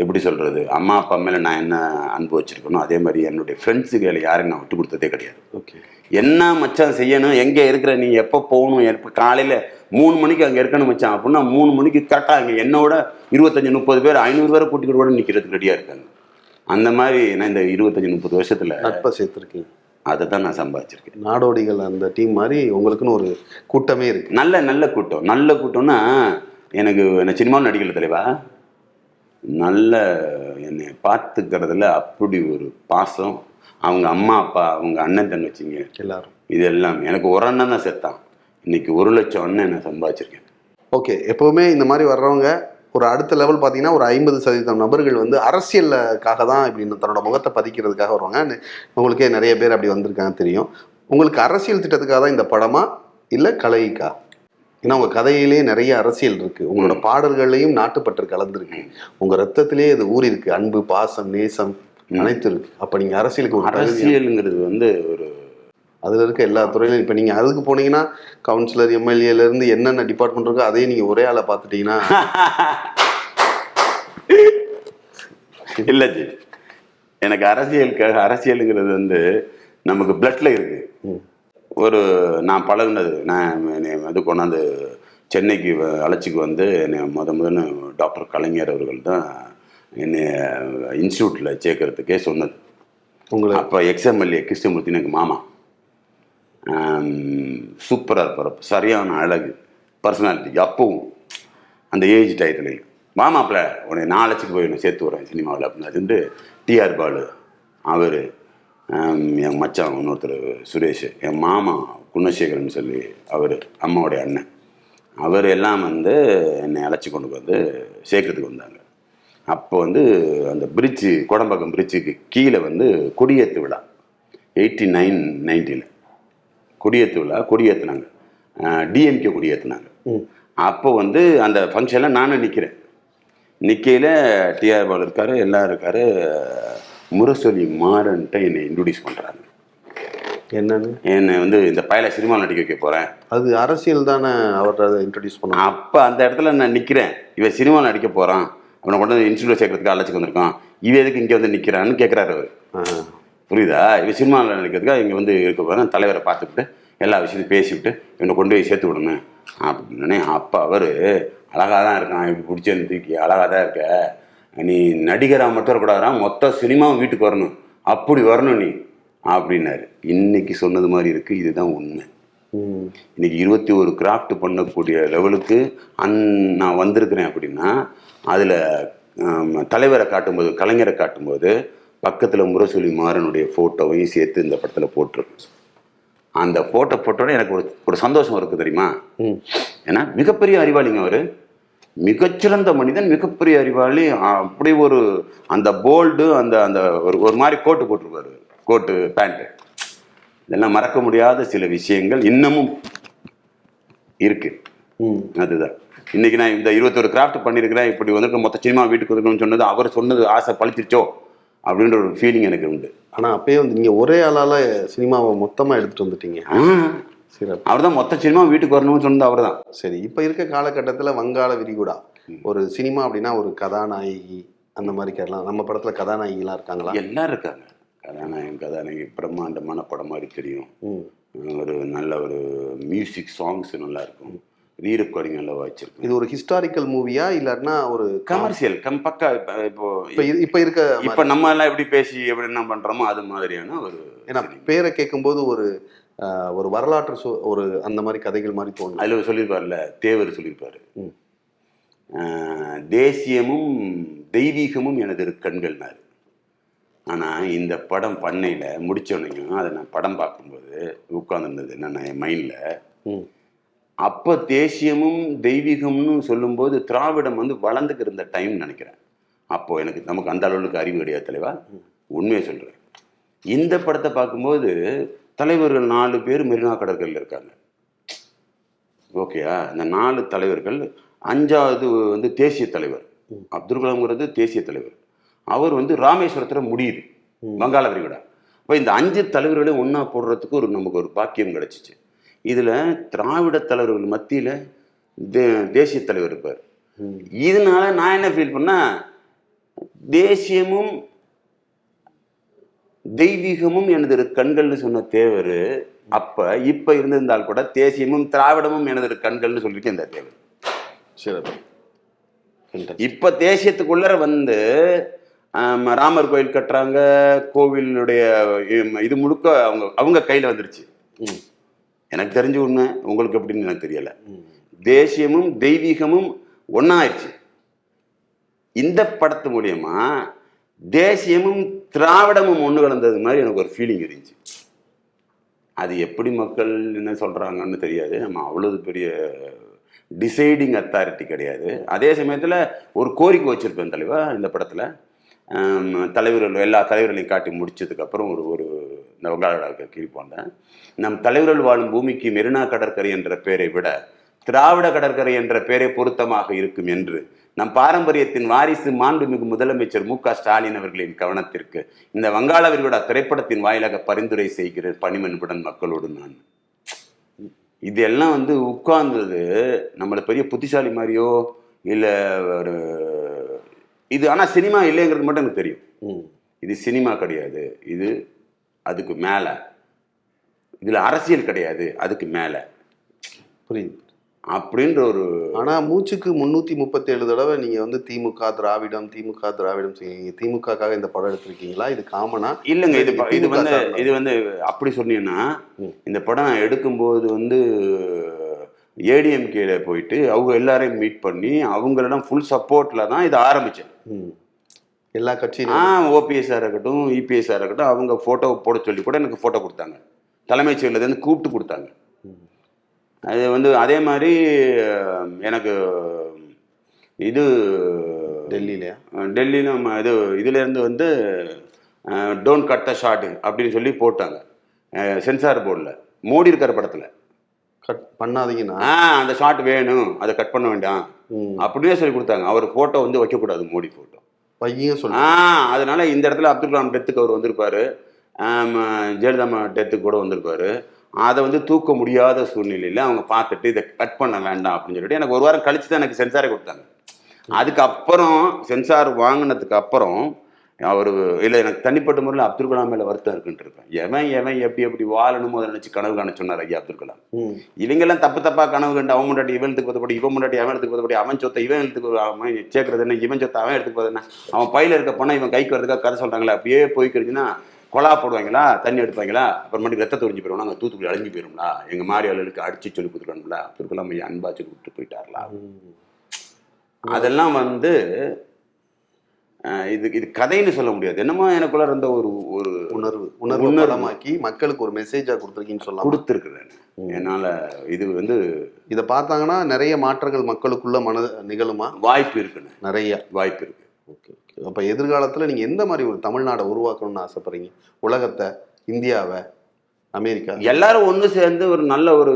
எப்படி சொல்கிறது, அம்மா அப்பா மேலே நான் என்ன அன்பு வச்சுருக்கணும் அதே மாதிரி என்னுடைய ஃப்ரெண்ட்ஸுக்கு யாரையும் நான் விட்டு கொடுத்ததே கிடையாது. ஓகே. என்ன மச்சான் செய்யணும், எங்கே இருக்கிற, நீ எப்போ போகணும், எப்போ காலையில் 3 மணிக்கு அங்கே இருக்கணும் மச்சான் அப்படின்னா 3 மணிக்கு கரெக்டாக அங்கே என்னோட 25-30 பேர் 500 பேரை கூட்டிக்கிட்டு கூட நிற்கிறதுக்கு ரெடியாக இருக்காங்க. அந்த மாதிரி நான் இந்த 25-30 வருஷத்தில் நட்பை சேர்த்துருக்கேன். அதை தான் நான் சம்பாதிச்சிருக்கேன். நாடோடிகள் அந்த டீம் மாதிரி உங்களுக்குன்னு ஒரு கூட்டமே இருக்குது. நல்ல கூட்டம். நல்ல கூட்டம்னா எனக்கு என்ன சினிமாவில் நடிக்கல தலைவா, நல்ல என்னை பார்த்துக்கிறதுல அப்படி ஒரு பாசம். அவங்க அம்மா அப்பா, அவங்க அண்ணன் தங்கச்சிங்க எல்லாரும், இது எல்லாம். எனக்கு ஒரு அண்ணன் தான் செத்தான், இன்னைக்கு 1 லட்சம் அண்ணன் நான் சம்பாதிச்சிருக்கேன். ஓகே. எப்போவுமே இந்த மாதிரி வர்றவங்க ஒரு அடுத்த லெவல் பார்த்தீங்கன்னா ஒரு 50% நபர்கள் வந்து அரசியலுக்காக தான் இப்படி தன்னோட முகத்தை பதிக்கிறதுக்காக வருவாங்க. உங்களுக்கே நிறைய பேர் அப்படி வந்திருக்காங்க தெரியும். உங்களுக்கு அரசியல் திட்டத்துக்காக தான் இந்த படமா இல்லை கலைக்கா? ஏன்னா உங்கள் கதையிலேயே நிறைய அரசியல் இருக்குது, உங்களோட பாடல்கள்லையும் நாட்டுப்பற்று கலந்துருக்கு, உங்கள் ரத்தத்திலேயே அது ஊறி இருக்கு, அன்பு, பாசம், நேசம் அனைத்து இருக்கு. அப்போ நீங்கள் அரசியலுக்கு ஒரு அரசியலுங்கிறது வந்து ஒரு அதில் இருக்க எல்லா துறையிலும் இப்போ நீங்கள் அதுக்கு போனீங்கன்னா கவுன்சிலர், எம்எல்ஏலேருந்து என்னென்ன டிபார்ட்மெண்ட் இருக்கோ அதையும் நீங்கள் ஒரே ஆளை பார்த்துட்டீங்கன்னா இல்லை ஜி. எனக்கு அரசியலுங்கிறது வந்து நமக்கு பிளட்ல இருக்கு. ஒரு நான் பழகுனது, நான் இது கொண்டாந்து சென்னைக்கு அழைச்சிக்கு வந்து என்னை முதல்ல டாக்டர் கலைஞர் அவர்கள் தான் என்னை இன்ஸ்டியூட்டில் சேர்க்கறதுக்கே சொன்னது. உங்களை அப்போ எக்ஸ்எம்எல்ஏ கிருஷ்ணமூர்த்தி எனக்கு மாமா, சூப்பராக இருப்பார், சரியான அழகு, பர்சனாலிட்டி. அப்பவும் அந்த ஏஜ் டயத்துலையும் மாமாப்பிள்ள உன்னை 4 லட்சத்துக்கு போய் நான் சேர்த்து வரேன் சினிமாவில் அப்படின்னு அதுண்டு டிஆர் பாலு அவர், என் மச்சான் இன்னொருத்தர் சுரேஷ், என் மாமா குணசேகரன் சொல்லி அவர் அம்மாவுடைய அண்ணன், அவர் எல்லாம் வந்து என்னை அழைச்சி கொண்டு வந்து சேர்க்கறதுக்கு வந்தாங்க. அப்போ வந்து அந்த பிரிட்ஜு கோடம்பாக்கம் பிரிட்ஜுக்கு கீழே வந்து கொடியேற்று விழா 89, 90 கொடியேற்று விழா கொடியேற்றுனாங்க, டிஎம்கே கொடியேற்றுனாங்க. அப்போ வந்து அந்த ஃபங்க்ஷனில் நானும் நிற்கையில் டிஆர் பால் இருக்கார், எல்லாம் இருக்கார். முரசொலி மாறன்ட்ட என்னை இன்ட்ரடியூஸ் பண்ணுறாங்க. என்னன்னு? என்னை வந்து இந்த பயலை சினிமாவில் நடிக்க வைக்க போகிறேன். அது அரசியல் தானே அவர்கிட்ட அதை இன்ட்ரடியூஸ் பண்ண. அப்போ அந்த இடத்துல நான் நிற்கிறேன், இவன் சினிமாவில் நடிக்க போகிறான், அவனை கொண்டு வந்து இன்ஸ்டியூட்டில் சேர்க்கறதுக்கு அழைச்சிக்கு வந்திருக்கான், இவன் எதுக்கு இங்கே வந்து நிற்கிறான்னு கேட்குறாரு அவர். புரியுதா? இவன் சினிமாவில் நடிக்கிறதுக்காக இங்கே வந்து இருக்க போகிறேன், தலைவரை பார்த்துக்கிட்டு எல்லா விஷயத்தையும் பேசிவிட்டு என்னை கொண்டு போய் சேர்த்து விடணும் அப்படின்னு. அப்போ அவர் அழகாக தான் இருக்கான், இப்படி பிடிச்சேன்னு தூக்கி அழகாக தான் இருக்க, நீ நடிகராக மட்டும் இருக்கக்கூடாதா, மொத்த சினிமாவும் வீட்டுக்கு வரணும், அப்படி வரணும் நீ அப்படின்னாரு. இன்னைக்கு சொன்னது மாதிரி இருக்குது, இதுதான் உண்மை. இன்னைக்கு 21 கிராஃப்ட் பண்ணக்கூடிய லெவலுக்கு நான் வந்திருக்கிறேன். அப்படின்னா அதில் தலைவரை காட்டும்போது, கலைஞரை காட்டும்போது பக்கத்தில் முரசொலி மாறனுடைய ஃபோட்டோவையும் சேர்த்து இந்த படத்தில் போட்டிருக்கு. அந்த ஃபோட்டோ போட்டோட எனக்கு ஒரு சந்தோஷம் இருக்குது தெரியுமா? ஏன்னா மிகப்பெரிய அறிவாளிங்க அவர், மிகச்சிறந்த மனிதன், மிகப்பெரிய அறிவாளி. அப்படி ஒரு அந்த போல்டு, அந்த அந்த ஒரு மாதிரி கோட்டு போட்டிருப்பாரு, கோட்டு பேண்ட்டு, இதெல்லாம் மறக்க முடியாத சில விஷயங்கள் இன்னமும் இருக்கு. அதுதான் இன்னைக்கு நான் இந்த 21 கிராஃப்ட் பண்ணியிருக்கிறேன், இப்படி வந்து மொத்த சினிமா வீட்டுக்கு இருக்கணும்னு சொன்னது, அவர் சொன்னது ஆசை பழிச்சிருச்சோ அப்படின்ற ஒரு ஃபீலிங் எனக்கு உண்டு. ஆனால் அப்பயே வந்து நீங்கள் ஒரே ஆளால் சினிமாவை மொத்தமாக எடுத்துகிட்டு வந்துட்டீங்க. சரி, அவர் தான் மொத்த சினிமா வீட்டுக்கு வரணும்னு சொன்னது அவர் தான். சரி, இப்போ இருக்க காலகட்டத்தில் வங்காள விரிகுடா ஒரு சினிமா அப்படின்னா ஒரு கதாநாயகி அந்த மாதிரி கேட்கலாம். நம்ம படத்தில் கதாநாயகிலாம் இருக்காங்களா? எல்லாரும் இருக்காங்க. கதாநாயகி பிரம்மாண்டமான படம் மாதிரி தெரியும். ஒரு நல்ல ஒரு மியூசிக் சாங்ஸ் நல்லா இருக்கும், ரீரெக்கார்டிங் நல்லா வச்சிருக்கும். இது ஒரு ஹிஸ்டாரிக்கல் மூவியா இல்லாட்டினா ஒரு கமர்ஷியல் பக்கா? இப்போ இருக்க இப்போ நம்ம எல்லாம் எப்படி பேசி எப்படி என்ன பண்றோமோ அது மாதிரியான ஒரு, ஏன்னா பேரை கேட்கும்போது ஒரு வரலாற்று ஒரு அந்த மாதிரி கதைகள் மாதிரி தோணும். அதில் சொல்லியிருப்பார்ல, தேவர் சொல்லியிருப்பாரு, தேசியமும் தெய்வீகமும் எனது கண்கள்னாரு. ஆனால் இந்த படம் பண்ணையில் முடிச்சோன்னையும் அதை நான் படம் பார்க்கும்போது உட்கார்ந்துருந்தது என்னென்ன என் மைண்டில், அப்போ தேசியமும் தெய்வீகம்னு சொல்லும்போது திராவிடம் வந்து வளர்ந்துக்கு இருந்த டைம் நினைக்கிறேன். அப்போது நமக்கு அந்த அளவுக்கு அறிவு கிடையாது தலைவா, உண்மையை சொல்கிறேன். இந்த படத்தை பார்க்கும்போது தலைவர்கள் 4 பேர் மெரினா கடற்கரையில் இருக்காங்க. ஓகேயா? இந்த 4 தலைவர்கள், 5வது வந்து தேசிய தலைவர் அப்துல் கலாம்ங்கிறது தேசிய தலைவர், அவர் வந்து ராமேஸ்வரத்தில் முடியுது வங்காள விரிகுடா. இப்போ இந்த 5 தலைவர்களையும் ஒன்றா போடுறதுக்கு நமக்கு ஒரு பாக்கியம் கிடச்சிச்சு. இதில் திராவிட தலைவர்கள் மத்தியில் தேசிய தலைவர் இருப்பார். இதனால நான் என்ன ஃபீல் பண்ணேன், தேசியமும் தெய்வீகமும் எனது கண்கள்னு சொன்ன தேவர் இப்ப இருந்திருந்தால் கூட தேசியமும் திராவிடமும் எனது கண்கள்னு சொல்லியிருக்கேன் இந்த தேவர். இப்ப தேசியத்துக்குள்ள வந்து ராமர் கோயில் கட்டுறாங்க, கோவிலுடைய இது முழுக்க அவங்க கையில வந்துருச்சு. எனக்கு தெரிஞ்ச உண்மை, உங்களுக்கு எப்படின்னு எனக்கு தெரியல. தேசியமும் தெய்வீகமும் ஒன்னாயிருச்சு. இந்த படத்து மூலியமா தேசியமும் திராவிடமும் ஒன்று கலந்தது மாதிரி எனக்கு ஒரு ஃபீலிங் இருந்துச்சு. அது எப்படி மக்கள் என்ன சொல்கிறாங்கன்னு தெரியாது, நம்ம அவ்வளவு பெரிய டிசைடிங் அத்தாரிட்டி கிடையாது. அதே சமயத்தில் ஒரு கோரிக்கை வச்சுருப்பேன் தலைவா, இந்த படத்தில் தலைவர்கள் எல்லா தலைவர்களையும் காட்டி முடிச்சதுக்கப்புறம் ஒரு இந்த வங்காள கீழ்ப்போண்டேன், நம் தலைவர்கள் வாழும் பூமிக்கு மெரினா கடற்கரை என்ற பெயரை விட திராவிட கடற்கரை என்ற பெயரை பொருத்தமாக இருக்கும் என்று நம் பாரம்பரியத்தின் வாரிசு மாண்புமிகு முதலமைச்சர் மு க ஸ்டாலின் அவர்களின் கவனத்திற்கு இந்த வங்காள விரிகுடா திரைப்படத்தின் வாயிலாக பரிந்துரை செய்கிற பணிமன்புடன் மக்களோடு நான். இதெல்லாம் வந்து உட்கார்ந்தது நம்மளை பெரிய புத்திசாலி மாதிரியோ இல்லை ஒரு இது, ஆனால் சினிமா இல்லைங்கிறது மட்டும் எனக்கு தெரியும். இது சினிமா கிடையாது, இது அதுக்கு மேலே, இதில் அரசியல் கிடையாது, அதுக்கு மேலே. புரியுது அப்படின்ற ஒரு. ஆனா மூச்சுக்கு 337 தடவை நீங்க வந்து திமுக திராவிடம் செய்யுங்க. திமுகக்காக இந்த படம் எடுத்திருக்கீங்களா? இது காமனா? இல்லைங்க, இது வந்து அப்படி சொன்னீங்கன்னா, இந்த படம் எடுக்கும்போது வந்து ஏடிஎம்கேல போயிட்டு அவங்க எல்லாரையும் மீட் பண்ணி அவங்களிடம் ஃபுல் சப்போர்ட்டில் தான் இதை ஆரம்பித்தேன். எல்லா கட்சியும் ஓபிஎஸ்ஸாக இருக்கட்டும், இபிஎஸ்ஸாக இருக்கட்டும், அவங்க ஃபோட்டோ போட சொல்லி கூட எனக்கு ஃபோட்டோ கொடுத்தாங்க. தலைமைச் செயலர்லேருந்து கூப்பிட்டு கொடுத்தாங்க. அது வந்து அதே மாதிரி எனக்கு இது டெல்லியில் இதுலேருந்து வந்து டோன்ட் கட் த ஷாட் அப்படின்னு சொல்லி போட்டாங்க சென்சார் போர்டில். மோடி இருக்கிற படத்தில் கட் பண்ணாதீங்கன்னா அந்த ஷாட் வேணும், அதை கட் பண்ண வேண்டாம் அப்படின்னே சொல்லி கொடுத்தாங்க. அவர் ஃபோட்டோ வந்து வைக்கக்கூடாது, மோடி ஃபோட்டோ அதனால இந்த இடத்துல அப்துல் கலாம் டெத்துக்கு அவர் வந்திருப்பாரு, ஜெயலலிதா டெத்துக்கு கூட வந்திருப்பாரு. அதை வந்து தூக்க முடியாத சூழ்நிலையில் அவங்க பார்த்துட்டு இதை கட் பண்ண வேண்டாம் அப்படின்னு சொல்லிட்டு எனக்கு ஒரு வாரம் கழிச்சு தான் எனக்கு சென்சாரை கொடுத்தாங்க. அதுக்கப்புறம் சென்சார் வாங்கினதுக்கு அப்புறம் அவர் இல்லை, எனக்கு தனிப்பட்ட முறையில் அப்துல் கலாம் மேலே வருத்தம் இருக்குன்ட்டு இருப்பேன். எவன் எப்படி வாழணுமோ அதை நினச்சி கனவு காண சொன்னார் ஐயா அப்துல் கலாம். இவங்கெல்லாம் தப்பாக கனவு கண்டு அவன் முன்னாடி இவன் எடுத்துக்கு போதப்படி, இவன் முன்னாடி அவன் எடுத்துக்கு போதப்படி, அவன் சொத்தை இவன் எடுத்துக்கு அவன் சேர்க்கறது என்ன, இவன் சொத்தை அவன் எடுத்துக்கு போது என்ன, அவன் பையில இருக்க போனால் இவன் கைக்கு வரதுக்காக கதை சொல்கிறாங்களா, அப்படியே போய்க்கிடுச்சுன்னா கொலா போடுவாங்களா, தண்ணி எடுப்பாங்களா, அப்புறமேட்டுக்கு ரத்தத்தை உறிஞ்சி போயிடுவோம், நாங்கள் தூத்துக்குடி அழிஞ்சு போயிடும்லா, எங்கள் மாதிரி ஆளுகளுக்கு அடிச்சு சொல்லி கொடுத்துருக்கணும்ல, அப்துல் கலாம் ஐயா அன்பாச்சு கொடுத்துட்டு போயிட்டார்லா. அதெல்லாம் வந்து இது கதைன்னு சொல்ல முடியாது. என்னமோ எனக்குள்ள இருந்த ஒரு உணர்வுமாக்கி மக்களுக்கு ஒரு மெசேஜா கொடுத்துருக்கீங்கன்னு சொல்ல கொடுத்துருக்குறேன். என்னால் இது வந்து இதை பார்த்தாங்கன்னா நிறைய மாற்றங்கள் மக்களுக்குள்ள நிகழுமா? வாய்ப்பு இருக்குன்னு, நிறைய வாய்ப்பு இருக்கு. Okay okay. அப்போ எதிர்காலத்தில் நீங்கள் எந்த மாதிரி ஒரு தமிழ்நாடை உருவாக்கணும்னு ஆசைப்படுறீங்க? உலகத்தை, இந்தியாவை, அமெரிக்கா எல்லாரும் ஒன்று சேர்ந்து ஒரு நல்ல ஒரு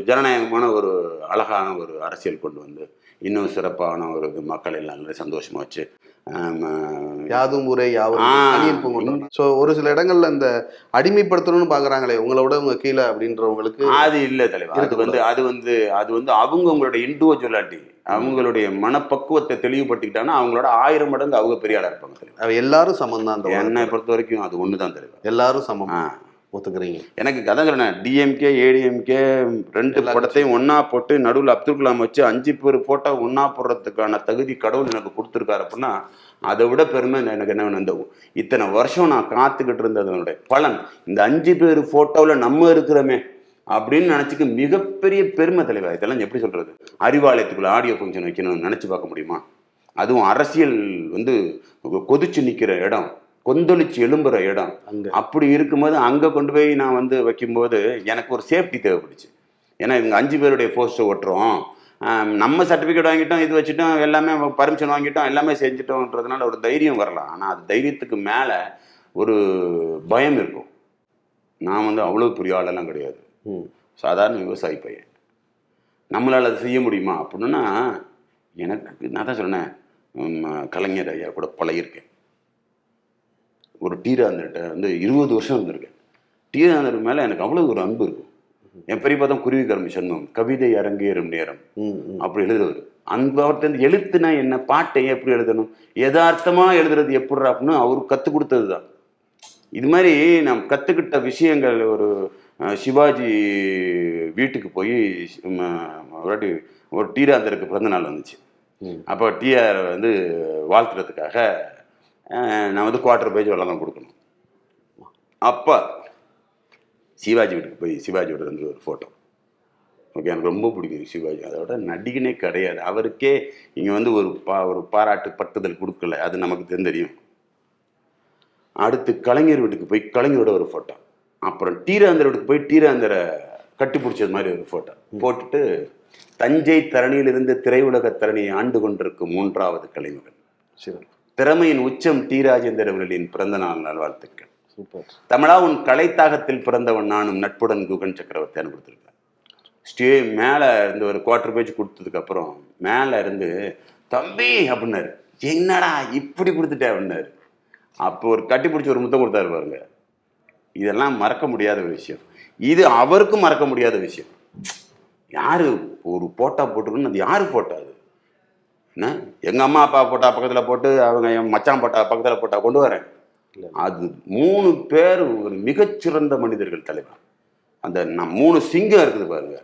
ஜனநாயகமான ஒரு அழகான ஒரு அரசியல் கொண்டு வந்து இன்னும் சிறப்பான ஒரு மக்கள் எல்லாம் சந்தோஷமா வச்சு யாதும் ஊரே யாவரும். ஸோ ஒரு சில இடங்கள்ல இந்த அடிமைப்படுத்தணும்னு பாக்குறாங்களே, உங்களை விட உங்க கீழே அப்படின்றவங்களுக்கு அது இல்லை தலைவர். அது வந்து அவங்களோட இண்டிவிஜுவலாலிட்டி, அவங்களுடைய மனப்பக்குவத்தை தெளிவுபடுத்திக்கிட்டாங்கன்னா அவங்களோட 1000 மடங்கு அவங்க பெரிய ஆளா இருப்பாங்க தலைவர். எல்லாரும் சமம் தான். என்னை பொறுத்த வரைக்கும் அது ஒண்ணுதான் தலைவர், எல்லாரும் சமம். ஒத்துக்கிறீங்க? எனக்கு கதை சொல்றேன், டிஎம்கே ஏடிஎம்கே 2 படத்தையும் ஒன்னா போட்டு நடுவில் அப்துல் கலாம் வச்சு 5 பேர் போட்டோ ஒன்னா போடுறதுக்கான தகுதி கடவுள் எனக்கு கொடுத்துருக்காரு அப்படின்னா அதை விட பெருமை எனக்கு என்ன வேணும்? இந்த இத்தனை வருஷம் நான் காத்துக்கிட்டு இருந்ததனுடைய பலன் இந்த 5 பேர் போட்டோவில் நம்ம இருக்கிறோமே அப்படின்னு நினைச்சுக்க மிகப்பெரிய பெருமை தலைவர். இதெல்லாம் எப்படி சொல்றது? அறிவாலயத்துக்குள்ள ஆடியோ ஃபங்க்ஷன் வைக்கணும்னு நினைச்சு பார்க்க முடியுமா? அதுவும் அரசியல் வந்து கொதிச்சு நிற்கிற இடம், கொந்தளிச்சு எழும்புற இடம். அப்படி இருக்கும்போது அங்கே கொண்டு போய் நான் வந்து வைக்கும்போது எனக்கு ஒரு சேஃப்டி தேவைப்படுச்சு. ஏன்னா இவங்க 5 பேருடைய போஸ்டர் ஓட்டுறோம், நம்ம சர்டிஃபிகேட் வாங்கிட்டோம், இது வச்சுட்டோம், எல்லாமே பர்மிஷன் வாங்கிட்டோம், எல்லாமே செஞ்சிட்டோன்றதுனால ஒரு தைரியம் வரலாம். ஆனால் அது தைரியத்துக்கு மேலே ஒரு பயம் இருக்கும். நான் வந்து அவ்வளோ பெரிய ஆளெல்லாம் கிடையாது, சாதாரண விவசாயி பையன். நம்மளால் அதை செய்ய முடியுமா அப்படின்னா எனக்கு நான் தான் சொன்னேன், கலைஞர் ஐயா கூட பழகிருக்கேன். ஒரு டீராந்தர்கிட்ட வந்து 20 வருஷம் இருந்திருக்கேன். டீராந்தருக்கு மேலே எனக்கு அவ்வளோ ஒரு அன்பு இருக்கும். என் பெரிய பார்த்தா குருவி கரும்பு சண்முகம் கவிதை அரங்கேறும் நேரம் அப்படி எழுதுறவர். அந்த அவர்கிட்ட எழுத்துனா என்ன, பாட்டை எப்படி எழுதணும், யதார்த்தமாக எழுதுறது எப்படி அப்படின்னு அவர் கற்றுக் கொடுத்தது தான். இது மாதிரி நாம் கற்றுக்கிட்ட விஷயங்கள். ஒரு சிவாஜி வீட்டுக்கு போய் ஒரு டீராந்தருக்கு பிறந்த நாள் வந்துச்சு. அப்போ டிஆர் வந்து வாழ்த்துறதுக்காக நான் வந்து 1/4 பேஜ் வெள்ளம் கொடுக்கணும். அப்போ சிவாஜி வீட்டுக்கு போய் சிவாஜியோட இருந்து ஒரு ஃபோட்டோ. ஓகே, எனக்கு ரொம்ப பிடிக்கும் சிவாஜி. அதோட நடிகனே கிடையாது. அவருக்கே இங்கே வந்து ஒரு பாராட்டு பட்டுதல் கொடுக்கல, அது நமக்கு தெரியும். அடுத்து கலைஞர் வீட்டுக்கு போய் கலைஞரோட ஒரு ஃபோட்டோ. அப்புறம் டீராந்தர் வீட்டுக்கு போய் டீராந்தரை கட்டி பிடிச்சது மாதிரி ஒரு ஃபோட்டோ போட்டுட்டு, தஞ்சை தரணியிலிருந்து திரையுலக தரணியை ஆண்டு கொண்டிருக்கும் 3வது கலைமகன், திறமையின் உச்சம் டி ராஜேந்தர் அவர்களின் பிறந்த நாள் நல்வாழ்த்துக்கள். தமிழா உன் கலைத்தாகத்தில் பிறந்தவன் நானும் நட்புடன் குகன் சக்கரவர்த்தி அனுப்பிடுத்திருக்கேன். ஸ்டே மேலே இருந்து ஒரு 1/4 பேஜ் கொடுத்ததுக்கு அப்புறம் மேலே இருந்து தம்பி அப்படின்னாரு. என்னடா இப்படி கொடுத்துட்டே அப்படின்னாரு. அப்போ ஒரு கட்டி பிடிச்சி ஒரு முத்தம் கொடுத்தாரு பாருங்க. இதெல்லாம் மறக்க முடியாத ஒரு விஷயம். இது அவருக்கும் மறக்க முடியாத விஷயம். யாரு ஒரு போட்டா போட்டுருக்குன்னு, அது யாரு போட்டா? அது என்ன எங்கள் அம்மா அப்பா போட்டா பக்கத்தில் போட்டு, அவங்க என் மச்சான் போட்டா பக்கத்தில் போட்டா கொண்டு வரேன். அது 3 பேர் ஒரு மிகச்சிறந்த மனிதர்கள் தலைவர். அந்த 3 சிங்கம் இருக்குது பாருங்க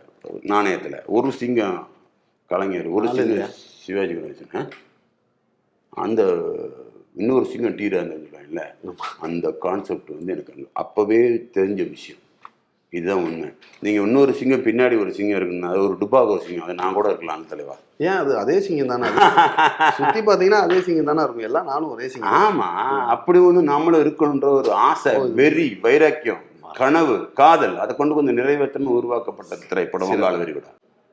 நாணயத்தில். ஒரு சிங்கம் கலைஞர், ஒரு சிங்கம் சிவாஜி கணேசன், அந்த இன்னொரு சிங்கம் டீராந்தர் இல்லை. அந்த கான்செப்ட் வந்து எனக்கு அப்போவே தெரிஞ்ச விஷயம். இதுதான் உண்மை. நீங்கள் இன்னொரு சிங்கம் பின்னாடி ஒரு சிங்கம் இருக்குன்னா அது ஒரு டுபாகோ சிங்கம், அது நான் கூட இருக்கலாம்னு தலைவா. ஏன் அது அதே சிங்கம் தானே? சுற்றி பார்த்தீங்கன்னா அதே சிங்கம் தானே இருக்கும். எல்லாம் நானும் ஒரே சிங்கம். ஆமாம், அப்படி ஒன்று நம்மளும் இருக்கணுன்ற ஒரு ஆசை, வெறி, வைராக்கியம், கனவு, காதல், அதை கொண்டு கொஞ்சம் நிறைவேற்றணும் உருவாக்கப்பட்ட திரைப்படம் வங்காள விரிகுடா.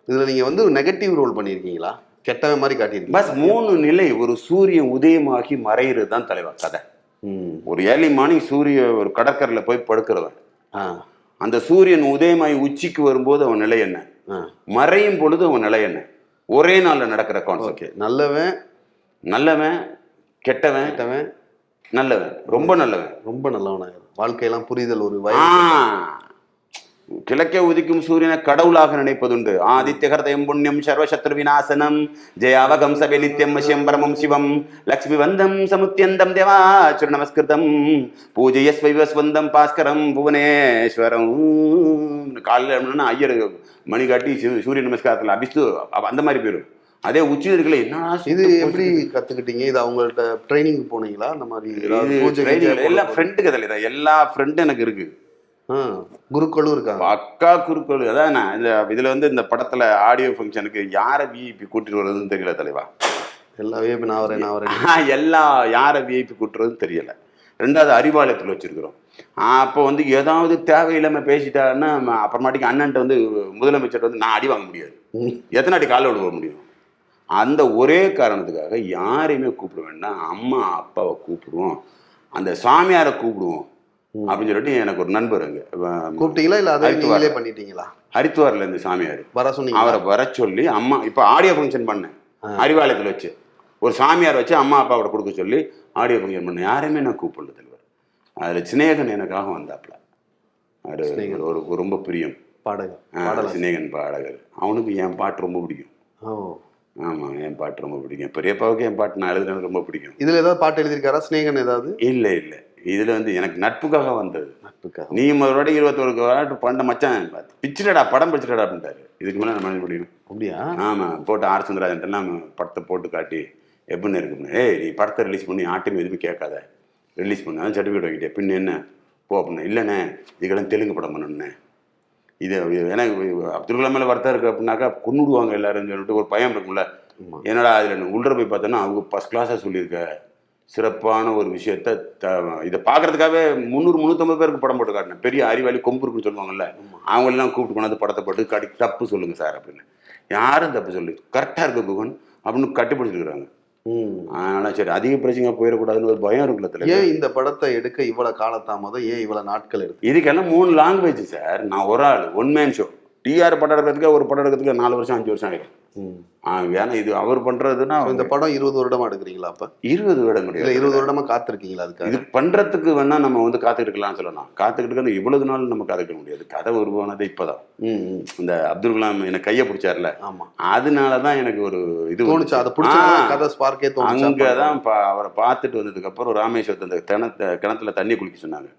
இதில் நீங்கள் வந்து நெகட்டிவ் ரோல் பண்ணியிருக்கீங்களா? கெட்டவன் மாதிரி காட்டியிருக்கீங்க. பஸ் 3 நிலை. ஒரு சூரியன் உதயமாகி மறையிறது தான் தலைவா கதை. ஒரு ஏர்லி மார்னிங் ஒரு கடற்கரையில் போய் படுக்கிறவன், அந்த சூரியன் உதயமாகி உச்சிக்கு வரும்போது அவன் நிலை என்ன, மறையும் பொழுது அவன் நிலை என்ன, ஒரே நாள்ல நடக்கிற கான்செப்ட். நல்லவன் கெட்டவன் நல்லவன், ரொம்ப நல்லவன், வாழ்க்கையெல்லாம் புரிதல் ஒரு கிழக்கே உதிக்கும் சூரியனை கடவுளாக நினைப்பதுண்டு. ஆதித்யகர்தயம் புண்ணியம் சர்வசத்ரு விநாசனம் ஜெயாவகம் சபை நித்தியம் வசியம் பரமம் சிவம் லக்ஷ்மி வந்தம் சமுத்தியந்தம் தேவாச்சுர நமஸ்கிருதம் பூஜையஸ்வந்தம் பாஸ்கரம் புவனேஸ்வரம். காலையில் ஐயர் மணி காட்டி சூரிய நமஸ்காரத்தில் அபிஸ்து அந்த மாதிரி போயிடும். அதே உச்சி இருக்குல்ல, என்ன இது எப்படி கத்துக்கிட்டீங்க? இது அவங்கள்ட்ட ட்ரைனிங் போனீங்களா? அந்த மாதிரி எல்லாம் ஃப்ரெண்டு கதையில தான், எல்லா ஃப்ரெண்டும் எனக்கு இருக்கு. குருக்களும் இருக்காங்க, அக்கா குருக்கள். அதான் இந்த இதுல வந்து இந்த படத்துல ஆடியோ ஃபங்க்ஷனுக்கு யாரை விஐபி கூட்டிட்டு வர்றதுன்னு தெரியல தலைவா. எல்லா விஐபி நான் வரேன் எல்லா யாரை விஐபி கூட்டுறதுன்னு தெரியல. 2வது அறிவாலயத்தில் வச்சிருக்கிறோம். அப்போ வந்து ஏதாவது தேவையில்லாமல் பேசிட்டாருன்னா அப்புறமாட்டிக்கு அண்ணன்ட்ட வந்து முதலமைச்சர் வந்து நான் அடி வாங்க முடியாது, எத்தனை அடி காலை விட முடியும். அந்த ஒரே காரணத்துக்காக யாரையுமே கூப்பிட வேண்டாம், அம்மா அப்பாவை கூப்பிடுவோம், அந்த சாமியாரை கூப்பிடுவோம் அப்படின்னு சொல்லிட்டு எனக்கு ஒரு நண்பர் அங்கே கூப்பிட்டீங்களா? இல்லை அதை நீங்களே பண்ணிட்டீங்களா? ஹரித்வாரில் இருந்து சாமியார் வர சொன்னீங்க, அவரை வர சொல்லி அம்மா இப்போ ஆடியோ ஃபங்க்ஷன் பண்ணேன் அறிவாலயத்தில் வச்சு, ஒரு சாமியார் வச்சு அம்மா அப்பாவோட கொடுக்க சொல்லி ஆடியோ ஃபங்க்ஷன் பண்ணேன். யாரையுமே நான் கூப்பிடல தலைவர். அதில் சினேகன் எனக்காக வந்தாப்புல, அது ஒரு ரொம்ப பிரியம் பாடகர், சினேகன் பாடகர். அவனுக்கு என் பாட்டு ரொம்ப பிடிக்கும். ஆமாம், என் பாட்டு ரொம்ப பிடிக்கும். பெரியப்பாவுக்கு என் பாட்டு நான் எழுதுனது ரொம்ப பிடிக்கும். இதில் ஏதாவது பாட்டு எழுதியிருக்காரா சினேகன்? ஏதாவது இல்லை இதில் வந்து எனக்கு நட்புக்காக வந்தது. நீ மறுபடி 21 பண்ண மச்சான் பிச்சுடா படம் பிடிச்சிடா அப்படின்ட்டாரு. இதுக்கு மேலே நம்ம முடியும் அப்படியா? ஆமாம், போட்டு ஆர் சுந்தராஜன்ட்டெல்லாம் படத்தை போட்டு காட்டி எப்படின்னு இருக்குன்னு, நீ படத்தை ரிலீஸ் பண்ணி ஆட்டையும் எதுவுமே கேட்காத, ரிலீஸ் பண்ண சர்டிஃபிகேட் வாங்கிட்டே பின்ன என்ன போ அப்படின்னா, இல்லைண்ணே இதுக்கெல்லாம் தெலுங்கு படம் பண்ணணுண்ணே. இது ஏன்னா அப்துல் கலாம் மேலே வருத்தம் இருக்குது அப்படின்னாக்கா கொன்னுடுவாங்க எல்லாரும் சொல்லிட்டு ஒரு பயம் இருக்கும்ல. என்னடா அதில் உள்ள போய் பார்த்தோன்னா அவங்க ஃபஸ்ட் கிளாஸாக சொல்லியிருக்க சிறப்பான ஒரு விஷயத்த இதை பார்க்கறதுக்காகவே 300-350 பேருக்கு படம் போட்டு காட்டினேன். பெரிய அறிவாளி கொம்பு இருக்குன்னு சொல்லுவாங்கல்ல, அவங்களெல்லாம் கூப்பிட்டு கொண்டாந்து படத்தை போட்டு காட்டி தப்பு சொல்லுங்க சார் அப்படின்னு. யாரும் தப்பு சொல்லு, கரெக்டாக இருக்க குகன் அப்படின்னு கட்டுப்பிடிச்சிருக்கிறாங்க. அதனால சரி அதிக பிரச்சனையாக போயிடக்கூடாதுன்னு ஒரு பயம் இருக்குல்ல. ஏன் இந்த படத்தை எடுக்க இவ்வளோ காலத்தாமதம், ஏன் இவ்வளோ நாட்கள் எடுத்து? இதுக்கெல்லாம் 3 லாங்குவேஜ் சார். நான் ஒரு ஆள் ஒன் மேன் ஷோ. டிஆர் படம் எடுக்கிறதுக்கு ஒரு படம் எடுக்கிறதுக்கு 4 வருஷம் 5 வருஷம் ஆகிடும். ஏன்னா இது அவர் பண்றதுன்னா இந்த படம் 20 வருடமா எடுக்கிறீங்களா? அப்ப 20 வருடம் இல்லை 20 வருடமா காத்திருக்கீங்களா? அதுக்கு இது பண்றதுக்கு வேணா நம்ம வந்து காத்துக்கிட்டு இருக்கலாம்னு சொல்லலாம். காத்துக்கிட்டு இவ்வளவு நாள் நம்ம காத்துக்க முடியாது. கதை உருவானது இப்பதான். இந்த அப்துல் கலாம் எனக்கு கையை பிடிச்சார்ல, அதனாலதான் எனக்கு ஒரு இது தோணுச்சு. அதை பிடிச்ச கதை ஸ்பார்க்கே தோணுச்சு. அங்கதான் அவரை பார்த்துட்டு வந்ததுக்கு அப்புறம் ராமேஸ்வரத்து அந்த கிணத்துல தண்ணி குளிக்க சொன்னாங்க.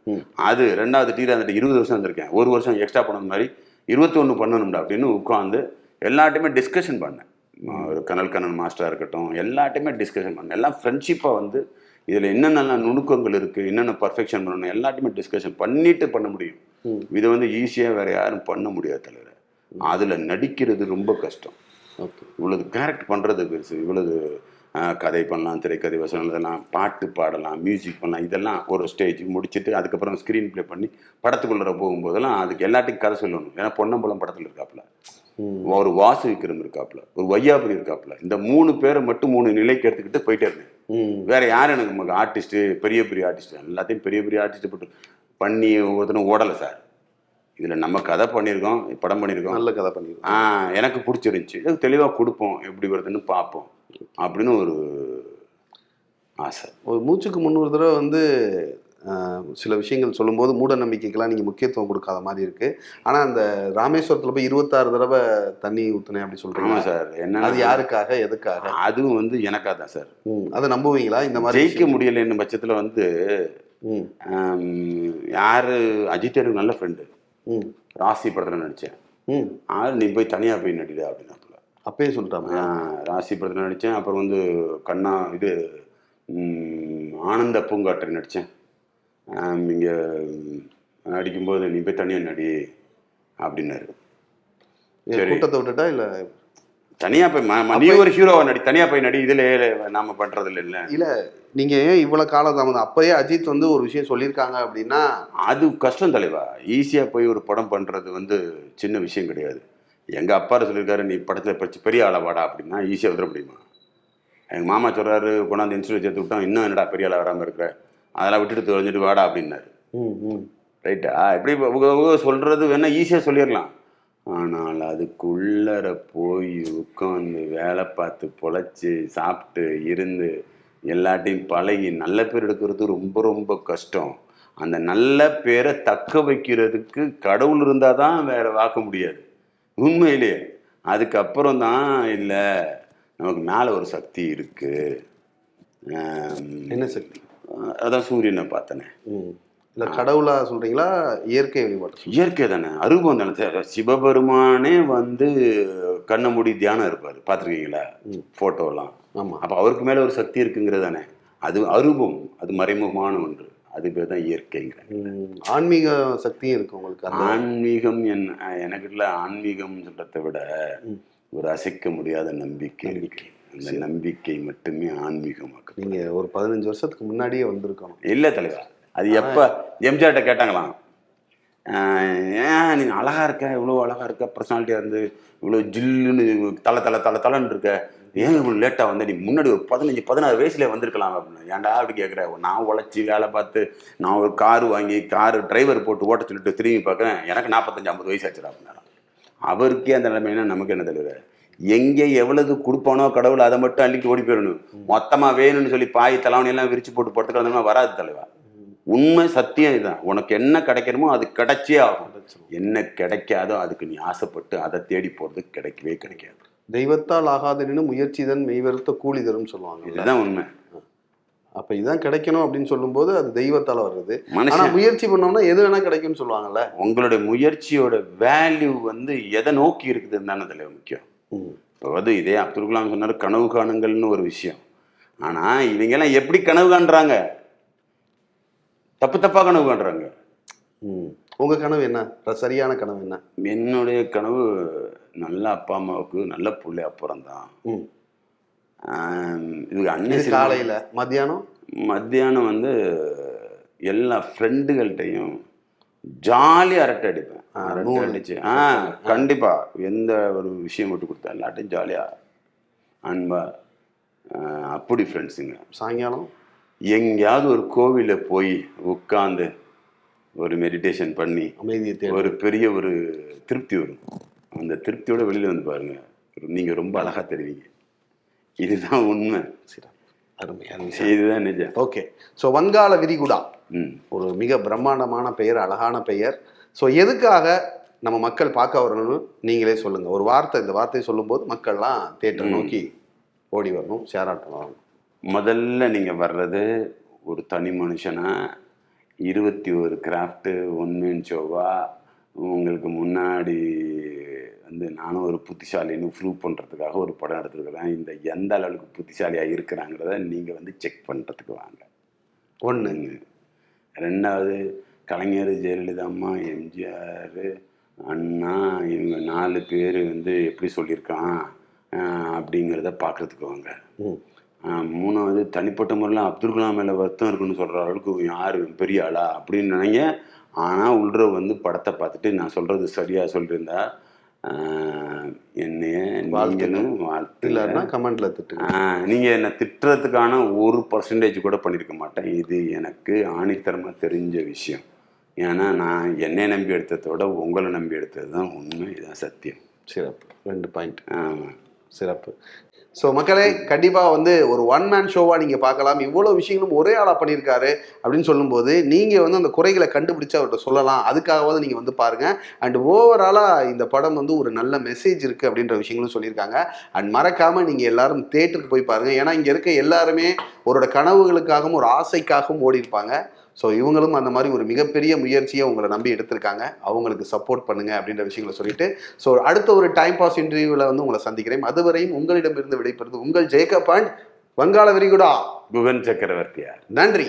அது 2வது டீரா அந்த 20 வருஷம் வந்திருக்கேன், 1 வருஷம் எக்ஸ்ட்ரா பண்ண மாதிரி 21 பண்ணணும்டா அப்படின்னு உட்காந்து எல்லாட்டையுமே டிஸ்கஷன் பண்ணேன். ஒரு கனல் மாஸ்டராக இருக்கட்டும், எல்லாட்டையுமே டிஸ்கஷன் பண்ணேன். எல்லாம் ஃப்ரெண்ட்ஷிப்பாக வந்து இதில் என்னென்ன நுணுக்கங்கள் இருக்குது, என்னென்ன பர்ஃபெக்ஷன் பண்ணணும், எல்லாத்தையுமே டிஸ்கஷன் பண்ணிட்டு பண்ண முடியும். இதை வந்து ஈஸியாக வேறு யாரும் பண்ண முடியாது தலைவர். அதில் நடிக்கிறது ரொம்ப கஷ்டம். இவ்வளவு கேரக்டர் பண்ணுறது பெருசு. இவ்வளவு கதை பண்ணலாம், திரைக்கதை வசனம் இதெல்லாம், பாட்டு பாடலாம், மியூசிக் பண்ணலாம், இதெல்லாம் ஒரு ஸ்டேஜ் முடிச்சுட்டு அதுக்கப்புறம் ஸ்க்ரீன் ப்ளே பண்ணி படத்துக்குள்ளே போகும்போதெல்லாம் அதுக்கு எல்லாத்தையும் கதை சொல்லணும். ஏன்னா பொன்னம்பலம் படத்தில் இருக்காப்புல, ஒரு வாசு விக்ரம் இருக்காப்புல, ஒரு வையாபுரி இருக்காப்புல. இந்த 3 பேரை மட்டும் 3 நிலைக்கு எடுத்துக்கிட்டு போயிட்டே இருந்தேன். வேற யாரும் எனக்கு ஆர்டிஸ்ட்டு பெரிய ஆர்டிஸ்ட் எல்லாத்தையும் பெரிய ஆர்டிஸ்ட் போட்டு பண்ணி ஒவ்வொருத்தரும் ஓடலை சார். இதில் நம்ம கதை பண்ணியிருக்கோம், படம் பண்ணியிருக்கோம், நல்ல கதை பண்ணியிருக்கோம், எனக்கு பிடிச்சிருந்துச்சி, தெளிவாக கொடுப்போம், எப்படி வருதுன்னு பார்ப்போம் அப்படின்னு ஒரு ஆசை. ஒரு மூச்சுக்கு 300 தடவை வந்து சில விஷயங்கள் சொல்லும்போது மூட நம்பிக்கைக்கெல்லாம் நீங்கள் முக்கியத்துவம் கொடுக்காத மாதிரி இருக்குது. ஆனால் அந்த ராமேஸ்வரத்தில் போய் 26 தடவை தண்ணி ஊற்றுனேன் அப்படி சொல்கிறீங்க சார். என்ன அது யாருக்காக, எதுக்காக? அதுவும் வந்து எனக்காக தான் சார். அதை நம்புவீங்களா? இந்த மாதிரி ஜெயிக்க முடியலைன்னு பட்சத்தில் வந்து யார் அஜித் எனக்கு நல்ல ஃப்ரெண்டு, ராசி படத்தில் நடித்தேன். நீ போய் தனியாக போய் நடிடா அப்படின்னாப்புல. அப்பயே சொல்லிட்டாங்க. ராசி படத்தில் நடித்தேன். அப்புறம் வந்து இது ஆனந்த பூங்காற்றை நடித்தேன். இங்கே நடிக்கும்போது நீ போய் தனியாக நடி அப்படின்னாரு. கூட்டத்தை விட்டுட்டா இல்லை தனியாக போய் நீ ஒரு ஹீரோவை நடி, தனியாக போய் நடி, இதில் நாம பண்ணுறது இல்லை. இல்லை நீங்கள் ஏன் இவ்வளோ காலம் தாமதம்? அப்போயே அஜித் வந்து ஒரு விஷயம் சொல்லியிருக்காங்க அப்படின்னா அது கஷ்டம் தலைவா. ஈஸியாக போய் ஒரு படம் பண்ணுறது வந்து சின்ன விஷயம் கிடையாது. எங்கள் அப்பா சொல்லியிருக்காரு, நீ படத்தில் படிச்சு பெரிய ஆளை வாடா அப்படின்னா ஈஸியாக வந்துட முடியுமா? எங்கள் மாமா சொல்கிறாரு, கொண்டாந்து இன்ஸ்டியூட் சேர்த்து விட்டோம், இன்னும் என்னடா பெரிய ஆளாக வராமல் இருக்கிற, அதெல்லாம் விட்டுட்டு தொலைஞ்சிட்டு வாடா அப்படின்னாரு. ரைட்டா? எப்படி சொல்கிறது வேணால் ஈஸியாக சொல்லிடலாம். ஆனால் அதுக்குள்ளர போய் உட்காந்து வேலை பார்த்து பொழைச்சி சாப்பிட்டு இருந்து எல்லாத்தையும் பழகி நல்ல பேர் எடுக்கிறது ரொம்ப ரொம்ப கஷ்டம். அந்த நல்ல பேரை தக்க வைக்கிறதுக்கு கடவுள் இருந்தால் தான் வேற வாக்க முடியாது உண்மையிலேயே. அதுக்கப்புறம் தான் இல்லை, நமக்கு மேலே ஒரு சக்தி இருக்கு. என்ன சக்தி? அதான் சூரியனை பார்த்தனே. இல்லை கடவுளா சொல்றீங்களா, இயற்கை வழிபாடு? இயற்கை தானே, அரூபம் தானே. சிவபெருமானே வந்து கண்ணை மூடி தியானம் இருப்பார், பார்த்துருக்கீங்களா ஃபோட்டோலாம்? ஆமாம். அப்போ அவருக்கு மேலே ஒரு சக்தி இருக்குங்கிறது தானே. அது அரூபம், அது மறைமுகமான ஒன்று, அது பேர் தான் இயற்கைங்கிற. ஆன்மீக சக்தியும் இருக்கு உங்களுக்கு? ஆன்மீகம் எனக்குள்ள ஆன்மீகம் சொல்றதை விட ஒரு அசைக்க முடியாத நம்பிக்கை இருக்கு. அந்த நம்பிக்கை மட்டுமே ஆன்மீகமாக்கு. நீங்கள் ஒரு 15 வருஷத்துக்கு முன்னாடியே வந்திருக்கணும். இல்லை தலைவா, அது எப்போ எம்ஜிஆர்கிட்ட கேட்டாங்களாம், ஏன் நீங்கள் அழகாக இருக்க, இவ்வளோ அழகாக இருக்க, பர்சனாலிட்டியாக இருந்து இவ்வளோ ஜில்லுன்னு தலைன்னு இருக்க, ஏன் இவ்வளோ லேட்டாக வந்த, நீ முன்னாடி ஒரு 15-16 வயசுல வந்திருக்கலாம் அப்படின்னு. ஏன்டா அப்படி கேட்குறேன்? நான் உழைச்சி வேலை பார்த்து நான் ஒரு காரு வாங்கி டிரைவர் போட்டு ஓட்ட சொல்லிட்டு திரும்பி பார்க்குறேன், எனக்கு 45-50 வயசு ஆச்சுடா அப்படின்னா. அவருக்கே அந்த நிலைமைனா நமக்கு என்ன தலைவர்? எங்கே எவ்வளவு கொடுப்பானோ கடவுள் அதை மட்டும் அள்ளிட்டு ஓடி போயிடணும். மொத்தமாக வேணும்னு சொல்லி பாய் தலைவனையெல்லாம் விரிச்சு போட்டு போட்டுக்கிறதுனா வராது தலைவா. உண்மை சத்தியம் இதுதான். உனக்கு என்ன கிடைக்கணுமோ அது கிடைச்சே ஆகும். என்ன கிடைக்காதோ அதுக்கு நீ ஆசைப்பட்டு அதை தேடி போகிறது கிடைக்கவே கிடைக்காது. தெய்வத்தால் ஆகாதுன்னு முயற்சி தான் மெய்வருத்த கூலி தரும் சொல்லுவாங்க. இதுதான் உண்மை. அப்ப இதுதான் கிடைக்கணும் அப்படின்னு சொல்லும்போது அது தெய்வத்தால வருது. ஆனா முயற்சி பண்ணோம்னா எது வேணா கிடைக்கும்னு சொல்லுவாங்கல்ல. உங்களுடைய முயற்சியோட வேல்யூ வந்து எதை நோக்கி இருக்குதுன்னு தானே அதில் முக்கியம். இப்போ வந்து இதே அப்துல் கலாம் சொன்னார், கனவு காணுங்கள்னு ஒரு விஷயம். ஆனா இவங்கெல்லாம் எப்படி கனவு காண்றாங்க? தப்பா கனவு காண்றாங்க. உங்க கனவு என்ன? சரியான கனவு என்ன? என்னுடைய கனவு நல்ல அப்பா அம்மாவுக்கு நல்ல பிள்ளையா பிறந்தான். இதுக்கு அன்னைக்கு காலையில மத்தியானம் வந்து எல்லா ஃப்ரெண்டுகள்கிட்டையும் ஜாலியாக அரட்டை அடிப்பேன். அரட்டை அடிச்சு கண்டிப்பா எந்த ஒரு விஷயம் விட்டு கொடுத்தா எல்லாட்டையும் ஜாலியா அன்பா அப்படி ஃப்ரெண்ட்ஸுங்க. சாயங்காலம் எங்கேயாவது ஒரு கோவிலில் போய் உட்காந்து ஒரு மெடிடேஷன் பண்ணி அமைதியை ஒரு பெரிய ஒரு திருப்தி வரும். அந்த திருப்தியோட வெளியில் வந்து பாருங்க, நீங்கள் ரொம்ப அழகாக தெரிவிங்க. இதுதான் உண்மை. இதுதான் நிஜம். ஓகே. ஸோ வங்காள விரிகுடா ஒரு மிக பிரம்மாண்டமான பெயர், அழகான பெயர். ஸோ எதுக்காக நம்ம மக்கள் பார்க்க வரணும்னு நீங்களே சொல்லுங்க. ஒரு வார்த்தை, இந்த வார்த்தையை சொல்லும்போது மக்கள்லாம் தியேட்டர் நோக்கி ஓடி வரணும், சேராட்டம் வரணும். முதல்ல நீங்கள் வர்றது ஒரு தனி மனுஷனா 21 கிராஃப்ட்டு ஒன்மேன் ஷோவா உங்களுக்கு முன்னாடி வந்து நானும் ஒரு புத்திசாலின்னு ப்ரூவ் பண்ணுறதுக்காக ஒரு படம் எடுத்துருக்கிறேன். இந்த எந்த அளவுக்கு புத்திசாலியாக இருக்கிறாங்கிறத நீங்கள் வந்து செக் பண்ணுறதுக்கு வாங்க. ஒன்றுங்க. ரெண்டாவது, கலைஞர், ஜெயலலிதா அம்மா, எம்ஜிஆர், அண்ணா, இவங்க 4 பேர் வந்து எப்படி சொல்லியிருக்கான் அப்படிங்கிறத பார்க்குறதுக்கு வாங்க. மூணாவது, தனிப்பட்ட முறையில் அப்துல் கலாம் மேலே வருத்தம் இருக்குன்னு சொல்கிற அளவுக்கு யார் பெரிய ஆளா அப்படின்னு நினைங்க. ஆனால் உள்ள வந்து படத்தை பார்த்துட்டு நான் சொல்கிறது சரியாக சொல்லியிருந்தா என்னைய நீங்களும் வாழ்த்து இல்லைன்னா கமெண்ட்ல திட்டு. நீங்கள் என்னை திட்டுறதுக்கான 1% கூட பண்ணியிருக்க மாட்டேன். இது எனக்கு ஆணித்தரமாக தெரிஞ்ச விஷயம். ஏன்னா நான் என்னை நம்பி எடுத்ததை விட உங்களை நம்பி எடுத்தது தான் உண்மை. இதுதான் சத்தியம். சிறப்பு. 2 பாயிண்ட். ஆமாம், சிறப்பு. ஸோ மக்களே, கண்டிப்பாக வந்து ஒரு ஒன் மேன் ஷோவாக நீங்கள் பார்க்கலாம். இவ்வளோ விஷயங்களும் ஒரே ஆளாக பண்ணியிருக்காரு அப்படின்னு சொல்லும்போது நீங்கள் வந்து அந்த குறைகளை கண்டுபிடிச்சு அவர்கிட்ட சொல்லலாம். அதுக்காகவாவது நீங்கள் வந்து பாருங்கள். அண்ட் ஓவராலாக இந்த படம் வந்து ஒரு நல்ல மெசேஜ் இருக்குது அப்படின்ற விஷயங்களும் சொல்லியிருக்காங்க. அண்ட் மறக்காமல் நீங்கள் எல்லாரும் தேட்டருக்கு போய் பாருங்கள். ஏன்னா இங்கே இருக்க எல்லாருமே அவரோட கனவுகளுக்காகவும் ஒரு ஆசைக்காகவும் ஓடி இருப்பாங்க. ஸோ இவங்களும் அந்த மாதிரி ஒரு மிகப்பெரிய முயற்சியை உங்களை நம்பி எடுத்திருக்காங்க. அவங்களுக்கு சப்போர்ட் பண்ணுங்க அப்படின்ற விஷயங்களை சொல்லிட்டு, ஸோ அடுத்த ஒரு டைம் பாஸ் இன்டர்வியூவில் வந்து உங்களை சந்திக்கிறேன். அதுவரையும் உங்களிடமிருந்து விடைபெறுவது உங்கள் ஜேக்கப் அண்ட் வங்காள விரிகுடா குகன் சக்கரவர்த்தியார். நன்றி.